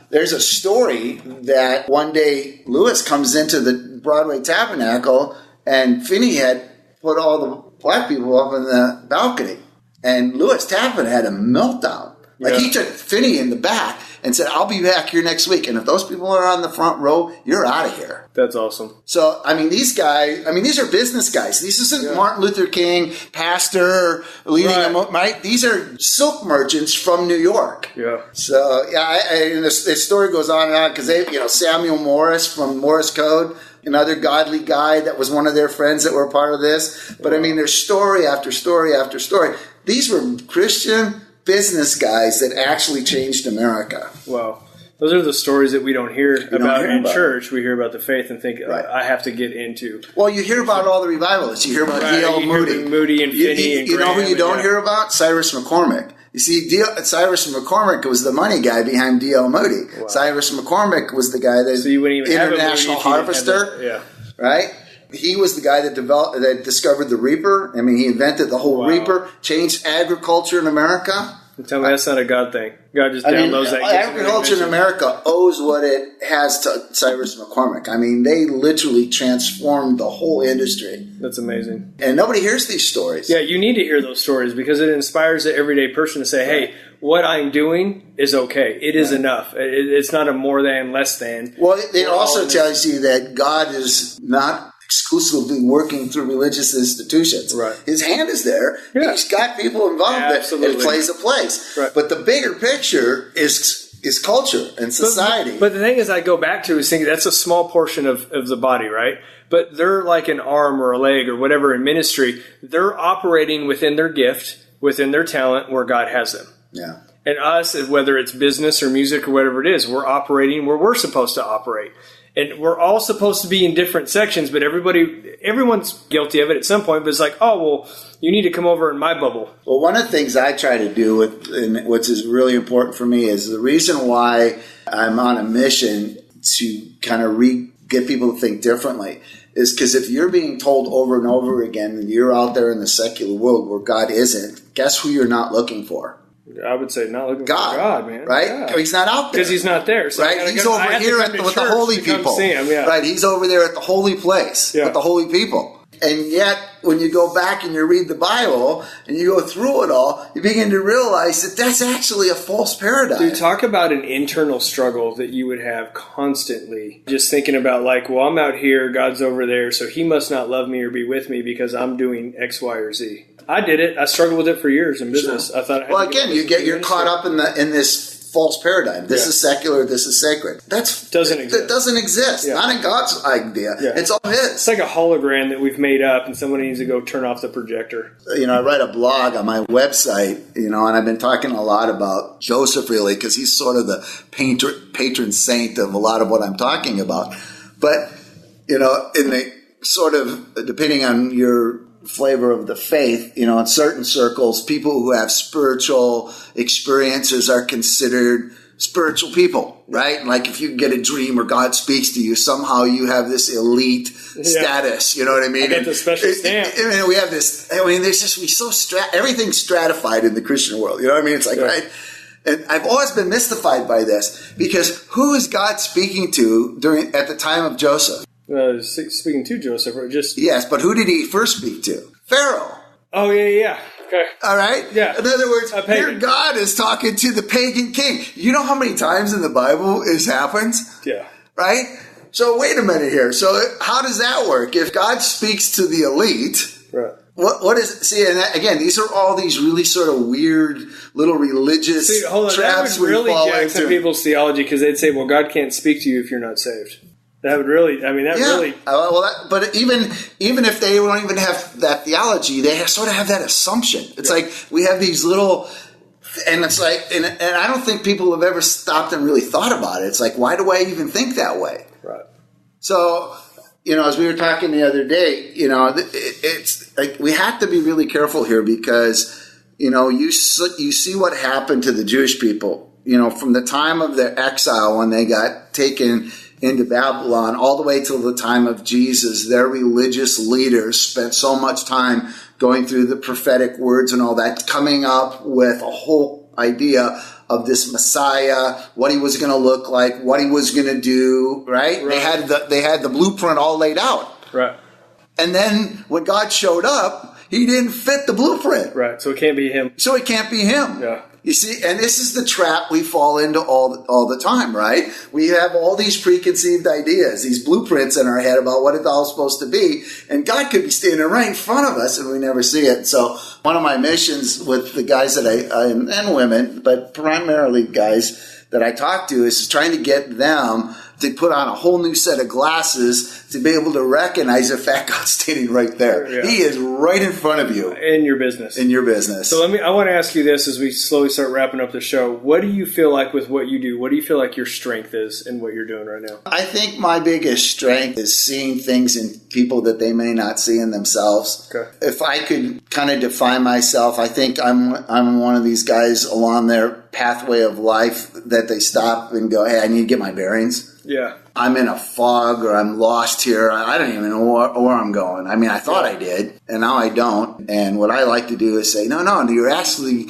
there's a story that one day Lewis comes into the Broadway Tabernacle, and Finney had put all the black people up in the balcony. And Lewis Tappan had a meltdown. He took Finney in the back and said, I'll be back here next week. And if those people are on the front row, you're out of here. That's awesome. So, these guys, these are business guys. This isn't Martin Luther King, pastor, leading them, right? These are silk merchants from New York. Yeah. So, and the story goes on and on because Samuel Morris from Morse Code, another godly guy that was one of their friends that were part of this. But there's story after story after story. These were Christian business guys that actually changed America. Wow. Those are the stories that we don't hear about in church. We hear about the faith and think, I have to get into. Well, you hear about all the revivalists. You hear about D.L. Moody. And Finney and you know who you don't hear about? Cyrus McCormick. You see, Cyrus McCormick was the money guy behind D.L. Moody. Wow. Cyrus McCormick was the guy that you wouldn't even international harvester, right? He was the guy that discovered the reaper. He invented the whole reaper, changed agriculture in America. Tell me that's not a God thing. God just downloads that. Agriculture in America owes what it has to Cyrus McCormick. They literally transformed the whole industry. That's amazing. And nobody hears these stories. Yeah, you need to hear those stories because it inspires the everyday person to say, hey, what I'm doing is okay. It is enough. It's not a more than, less than. Well, it also tells you that God is not exclusively working through religious institutions. Right. His hand is there. Yeah. He's got people involved that it plays a place. Right. But the bigger picture is culture and society. But the thing is, I go back to is thinking that's a small portion of the body, right? But they're like an arm or a leg or whatever in ministry. They're operating within their gift, within their talent where God has them. Yeah. And us, whether it's business or music or whatever it is, we're operating where we're supposed to operate. And we're all supposed to be in different sections, but everyone's guilty of it at some point. But it's like, oh, well, you need to come over in my bubble. Well, one of the things I try to do, and which is really important for me, is the reason why I'm on a mission to kind of get people to think differently is because if you're being told over and over again and you're out there in the secular world where God isn't, guess who you're not looking for? I would say not looking for God, man. Right? God. He's not out there. Because he's not there. So right? He's over here with the holy people. Right? He's over there at the holy place with the holy people. And yet, when you go back and you read the Bible and you go through it all, you begin to realize that that's actually a false paradigm. Dude, talk about an internal struggle that you would have constantly. Just thinking about I'm out here, God's over there, so he must not love me or be with me because I'm doing X, Y, or Z. I did it. I struggled with it for years in business. Sure. I thought. You're caught up in this false paradigm. This is secular. This is sacred. Doesn't exist. That doesn't exist. Yeah. Not in God's idea. Yeah. It's all His. It's like a hologram that we've made up, and someone needs to go turn off the projector. I write a blog on my website. And I've been talking a lot about Joseph, really, because he's sort of the patron saint of a lot of what I'm talking about. But in the sort of depending on your flavor of the faith, in certain circles, people who have spiritual experiences are considered spiritual people, right? Like if you get a dream or God speaks to you, somehow you have this elite status, you know what I mean? I get the special stamp. We have this, everything's stratified in the Christian world, you know what I mean? It's like, right? And I've always been mystified by this because who is God speaking to at the time of Joseph? Speaking to Joseph, or just... Yes, but who did he first speak to? Pharaoh. Oh, yeah. Okay. All right? Yeah. In other words, here God is talking to the pagan king. You know how many times in the Bible this happens? Yeah. Right? So wait a minute here. So how does that work? If God speaks to the elite... Right. What is... See, and again, these are all these really sort of weird little religious traps that would really jack some people's theology because they'd say, well, God can't speak to you if you're not saved. That would really, I mean, that really. But even if they don't even have that theology, they sort of have that assumption. It's like we have these little, and it's like, and I don't think people have ever stopped and really thought about it. It's like, why do I even think that way? Right. So, as we were talking the other day, it's like we have to be really careful here because, you see what happened to the Jewish people, from the time of their exile when they got taken into Babylon all the way till the time of Jesus. Their religious leaders spent so much time going through the prophetic words and all that, coming up with a whole idea of this Messiah, what he was going to look like, what he was going to do, right? They had the blueprint all laid out. Right. And then when God showed up, he didn't fit the blueprint. Right. So it can't be him. Yeah. You see, and this is the trap we fall into all the time, right? We have all these preconceived ideas, these blueprints in our head about what it's all supposed to be, and God could be standing right in front of us and we never see it. So one of my missions with the guys that and women, but primarily guys that I talk to, is trying to get them to put on a whole new set of glasses to be able to recognize the fact God's standing right there. Yeah. He is right in front of you. In your business. So I want to ask you this as we slowly start wrapping up the show. What do you feel like with what you do? What do you feel like your strength is in what you're doing right now? I think my biggest strength is seeing things in people that they may not see in themselves. Okay. If I could kind of define myself, I think I'm one of these guys along their pathway of life that they stop and go, hey, I need to get my bearings. Yeah. I'm in a fog or I'm lost here. I don't even know where I'm going. I mean, I thought I did, and now I don't. And what I like to do is say, no, you're actually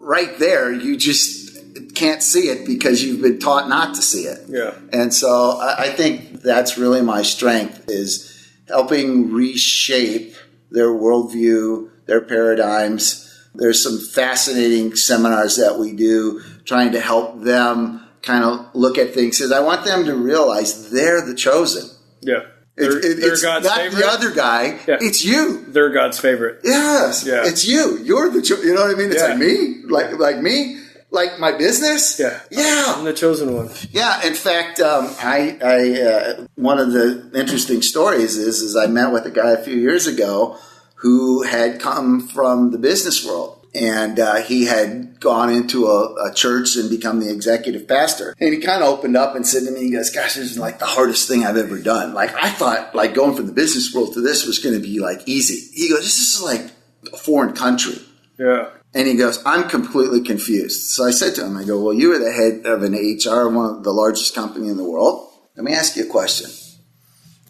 right there. You just can't see it because you've been taught not to see it. Yeah. And so I think that's really my strength, is helping reshape their worldview, their paradigms. There's some fascinating seminars that we do trying to help them kind of look at things, because I want them to realize they're the chosen. Yeah. It's God's not favorite. The other guy. Yeah. It's you. They're God's favorite. Yes. Yeah. It's you. You're the you know what I mean? It's like me. Like me. Like my business. Yeah. Yeah. I'm the chosen one. Yeah. In fact, I one of the interesting stories is I met with a guy a few years ago who had come from the business world. And he had gone into a church and become the executive pastor. And he kind of opened up and said to me, he goes, gosh, this is like the hardest thing I've ever done. Like, I thought like going from the business world to this was going to be like easy. He goes, this is like a foreign country. Yeah. And he goes, I'm completely confused. So I said to him, I go, well, you were the head of an HR, one of the largest company in the world. Let me ask you a question.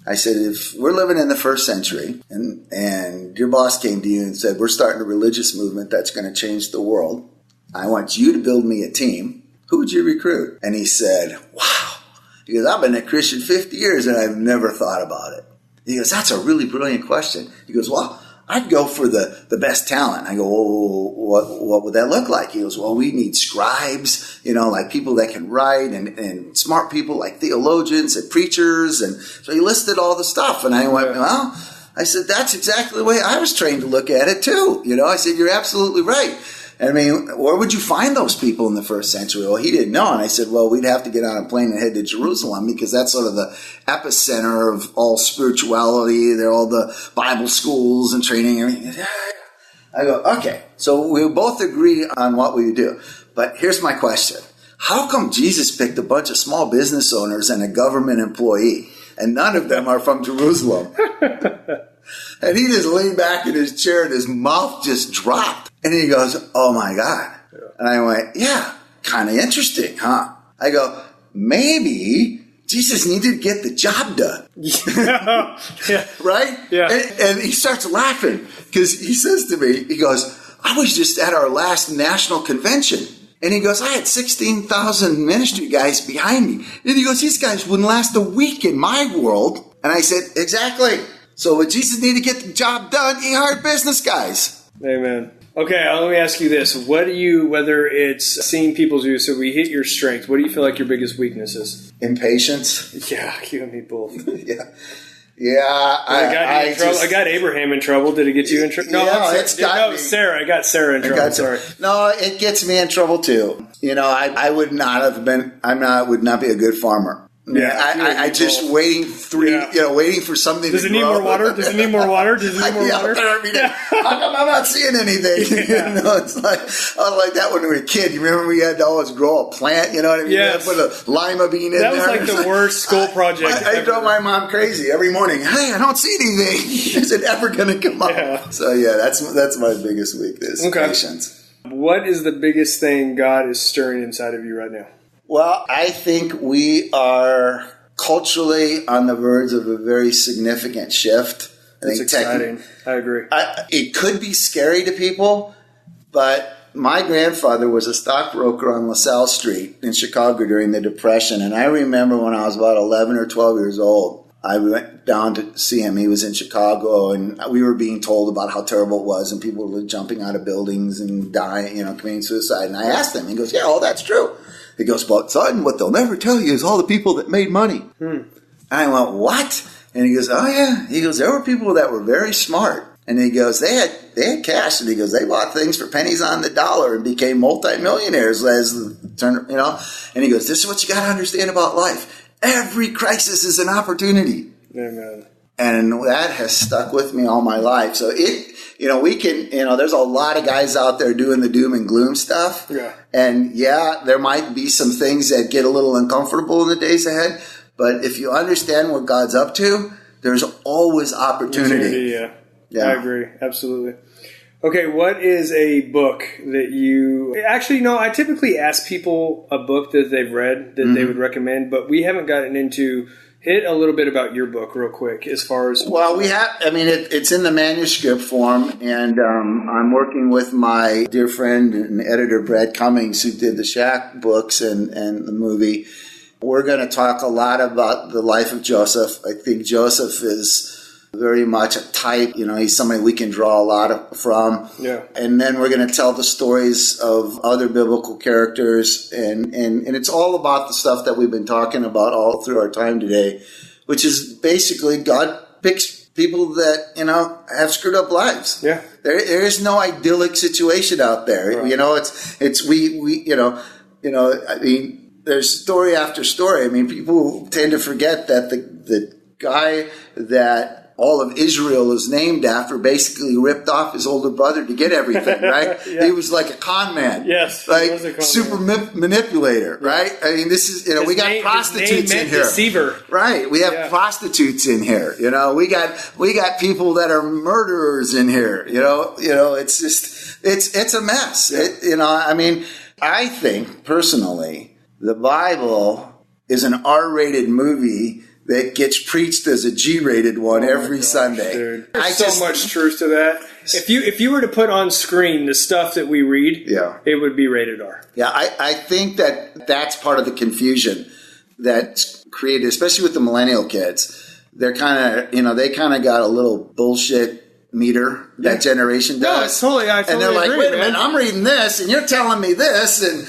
I said, if we're living in the first century and your boss came to you and said, we're starting a religious movement that's going to change the world, I want you to build me a team, who would you recruit? And he said, wow. He goes, I've been a Christian 50 years and I've never thought about it. He goes, that's a really brilliant question. He goes, well, I'd go for the best talent. I go, well, what would that look like? He goes, well, we need scribes, like people that can write, and smart people like theologians and preachers. And so he listed all the stuff. And I went, well, I said, that's exactly the way I was trained to look at it too. I said, you're absolutely right. I mean, where would you find those people in the first century? Well, he didn't know. And I said, well, we'd have to get on a plane and head to Jerusalem because that's sort of the epicenter of all spirituality. They're all the Bible schools and training and everything. I go, okay. So we both agree on what we do. But here's my question. How come Jesus picked a bunch of small business owners and a government employee, and none of them are from Jerusalem? And he just leaned back in his chair and his mouth just dropped. And he goes, oh my God. Yeah. And I went, yeah, kind of interesting, huh? I go, maybe Jesus needed to get the job done. Yeah. Right? Yeah. And he starts laughing because he says to me, he goes, I was just at our last national convention. And he goes, I had 16,000 ministry guys behind me. And he goes, these guys wouldn't last a week in my world. And I said, exactly. So when Jesus needed to get the job done, he hired business guys. Amen. Okay, let me ask you this. What do you, whether it's seeing people's views, so we hit your strength, what do you feel like your biggest weakness is? Impatience. Yeah, you and me both. Yeah. I got Abraham in trouble. Did it get you in trouble? No, Sarah. I got Sarah in trouble. Sorry. No, it gets me in trouble too. I would not be a good farmer. I just waiting waiting for something. Does it need more water? Does it need more water? Does it need more water? How come I'm not seeing anything? It's like I was like that when we were a kid. You remember we had to always grow a plant? You know what I mean? Yes. Put a lima bean in there. That was like the worst school project. I drove my mom crazy every morning. Hey, I don't see anything. Is it ever going to come up? Yeah. So that's my biggest weakness. Okay. Patience. What is the biggest thing God is stirring inside of you right now? Well, I think we are culturally on the verge of a very significant shift. That's exciting. I agree. It could be scary to people, but my grandfather was a stockbroker on LaSalle Street in Chicago during the Depression, and I remember when I was about 11 or 12 years old, I went down to see him. He was in Chicago, and we were being told about how terrible it was, and people were jumping out of buildings and dying, committing suicide. And I asked him, he goes, yeah, all that's true. He goes, but son, what they'll never tell you is all the people that made money. And I went, what? And he goes, oh yeah. He goes, there were people that were very smart. And he goes, they had cash. And he goes, they bought things for pennies on the dollar and became multimillionaires as the turn, And he goes, this is what you got to understand about life. Every crisis is an opportunity. Amen. And that has stuck with me all my life. So we can, there's a lot of guys out there doing the doom and gloom stuff. Yeah. And there might be some things that get a little uncomfortable in the days ahead. But if you understand what God's up to, there's always opportunity. Yeah. I agree. Absolutely. Okay, what is a book that you... Actually, no, I typically ask people a book that they've read that they would recommend, but we haven't gotten into... Hit a little bit about your book real quick as far as... Well, we have... it's in the manuscript form, and I'm working with my dear friend and editor, Brad Cummings, who did the Shack books and the movie. We're going to talk a lot about the life of Joseph. I think Joseph is very much a type. He's somebody we can draw a lot from. Yeah. And then we're going to tell the stories of other biblical characters. And it's all about the stuff that we've been talking about all through our time today, which is basically God picks people that, have screwed up lives. Yeah. There is no idyllic situation out there. Right. There's story after story. People tend to forget that the guy that all of Israel is named after basically ripped off his older brother to get everything, right? Yeah. He was like a con man. Yes. Like super manipulator, right? This is, we got prostitutes in here. Deceiver. Right. We have prostitutes in here. We got people that are murderers in here. It's just, it's a mess. Yeah. I think personally, the Bible is an R-rated movie that gets preached as a G-rated one every Sunday. Dude. There's so much truth to that. If you were to put on screen the stuff that we read, it would be rated R. Yeah, I think that's part of the confusion that's created, especially with the millennial kids. They're they kind of got a little bullshit meter that generation does. No, I totally and they're like, agree, wait a minute, I'm reading this, and you're telling me this, and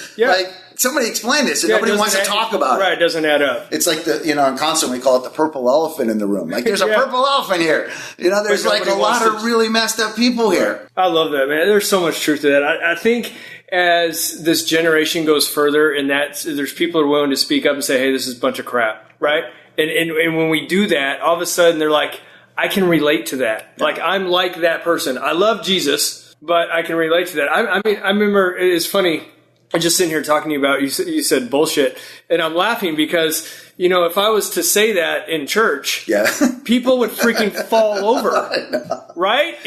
somebody explain this, and nobody wants to talk about it. Right, it doesn't add up. It's like in concert we call it the purple elephant in the room. Like there's a purple elephant here. There's like a lot of really messed up people here. I love that, man. There's so much truth to that. I think as this generation goes further, and there's people who are willing to speak up and say, hey, this is a bunch of crap, right? And when we do that, all of a sudden they're like, I can relate to that. Yeah. Like I'm like that person. I love Jesus, but I can relate to that. I remember it's funny. I'm just sitting here talking to you about, you said bullshit, and I'm laughing because, if I was to say that in church, people would freaking fall over, right?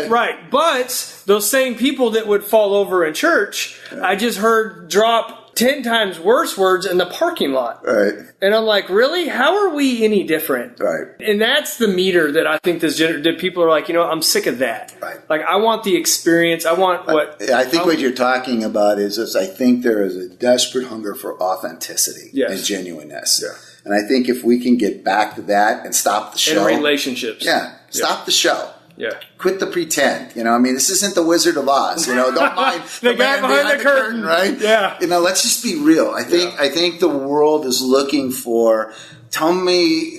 Right. But those same people that would fall over in church, I just heard drop 10 times worse words in the parking lot. Right. And I'm like, really? How are we any different? Right. And that's the meter that I think that people are like, I'm sick of that. Right. Like, I want the experience. I want what... I think what you're talking about is I think there is a desperate hunger for authenticity and genuineness. Yeah. And I think if we can get back to that and stop the show... And relationships. Yeah. Stop the show. Yeah. Quit the pretend. This isn't the Wizard of Oz. Don't mind the guy behind the curtain, right? Yeah. Let's just be real. I think the world is looking for tell me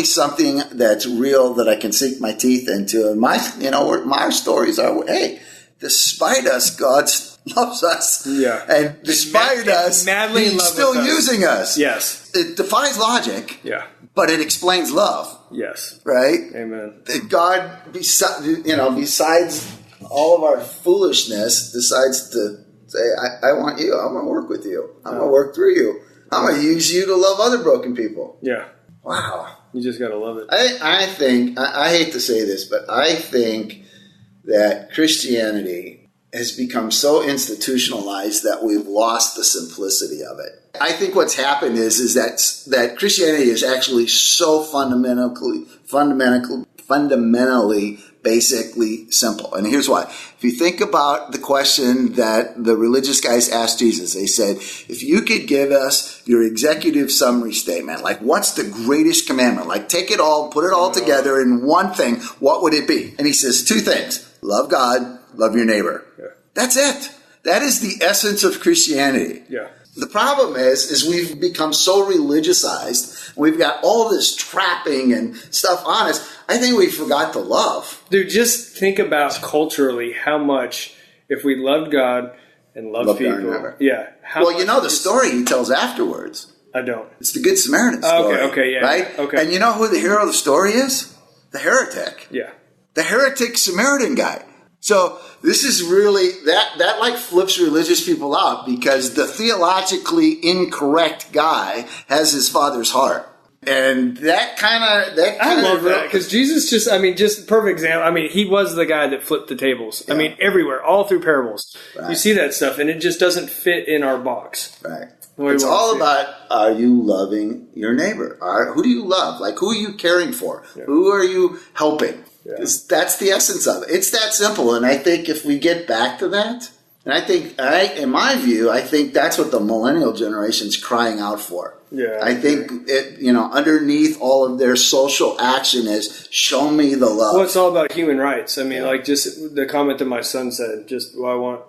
something that's real that I can sink my teeth into. And my stories are, hey, despite us, God's loves us. Yeah. And despite us, madly in he's love still with us. using us. Yes. It defies logic, Yeah. but it explains love, Yes. right? Amen. That God, besides all of our foolishness, decides to say, I want you. I'm going to work with you. I'm going to work through you. I'm going to use you to love other broken people. Yeah. Wow. You just got to love it. I think, I hate to say this, but I think that Christianity has become so institutionalized that we've lost the simplicity of it. I think what's happened is that Christianity is actually so fundamentally basically simple. And here's why. If you think about the question that the religious guys asked Jesus, they said, if you could give us your executive summary statement, like what's the greatest commandment? Like take it all, put it all together in one thing, what would it be? And he says two things. Love God, love your neighbor. Yeah. That's it. That is the essence of Christianity. Yeah. The problem is we've become so religiousized. We've got all this trapping and stuff on us. I think we forgot to love. Dude, just think about culturally how much, if we loved God and loved people. Yeah. Well, you know the story he tells afterwards. I don't. It's the Good Samaritan story. Okay, yeah. Right? Okay. And you know who the hero of the story is? The heretic. Yeah. The heretic Samaritan guy. So this is really, that like flips religious people out because the theologically incorrect guy has his father's heart. And that kind of I love that because Jesus just perfect example. He was the guy that flipped the tables. Yeah. Everywhere, all through parables. Right. You see that stuff and it just doesn't fit in our box. Right. It's all about, are you loving your neighbor? Who do you love? Like, who are you caring for? Yeah. Who are you helping? Yeah. That's the essence of it. It's that simple. And I think if we get back to that, and in my view, I think that's what the millennial generation's crying out for. Yeah. I think underneath all of their social action is show me the love. Well, it's all about human rights. Like just the comment that my son said, I want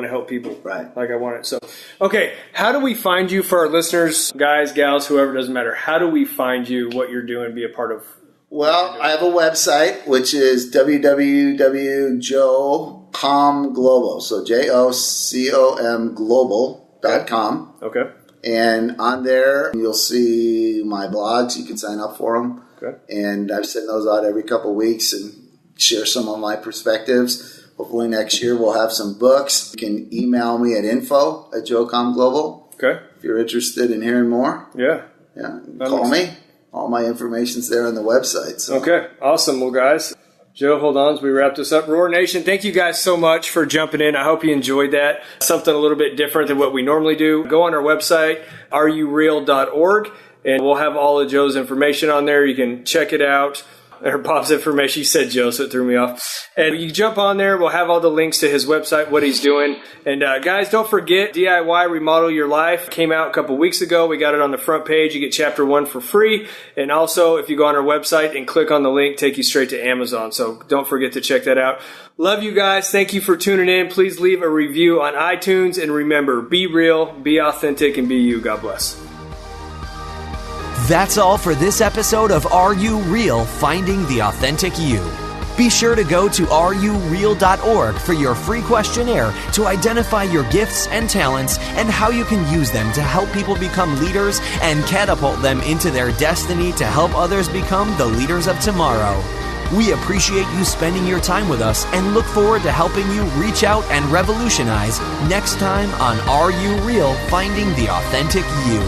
to help people. Right. Like I want it. So, okay. How do we find you for our listeners, guys, gals, whoever, doesn't matter. How do we find you, what you're doing, be a part of? Well, I have a website, which is www.jocomglobal. So JOCOM global.com. Okay. And on there, you'll see my blogs. You can sign up for them. Okay. And I send those out every couple of weeks and share some of my perspectives. Hopefully next year we'll have some books. You can email me at info@jocomglobal. Okay. If you're interested in hearing more. Yeah. Yeah. Call me. All my information's there on the website. So. Okay. Awesome. Well, guys, Joe, hold on as we wrap this up. Roar Nation, thank you guys so much for jumping in. I hope you enjoyed that. Something a little bit different than what we normally do. Go on our website, areyoureal.org, and we'll have all of Joe's information on there. You can check it out. Or Bob's information. He said Joe, so it threw me off. And you jump on there. We'll have all the links to his website, what he's doing. And guys, don't forget, DIY Remodel Your Life came out a couple weeks ago. We got it on the front page. You get chapter 1 for free. And also, if you go on our website and click on the link, take you straight to Amazon. So don't forget to check that out. Love you guys. Thank you for tuning in. Please leave a review on iTunes. And remember, be real, be authentic, and be you. God bless. That's all for this episode of Are You Real? Finding the Authentic You. Be sure to go to areyoureal.org for your free questionnaire to identify your gifts and talents and how you can use them to help people become leaders and catapult them into their destiny to help others become the leaders of tomorrow. We appreciate you spending your time with us and look forward to helping you reach out and revolutionize next time on Are You Real? Finding the Authentic You.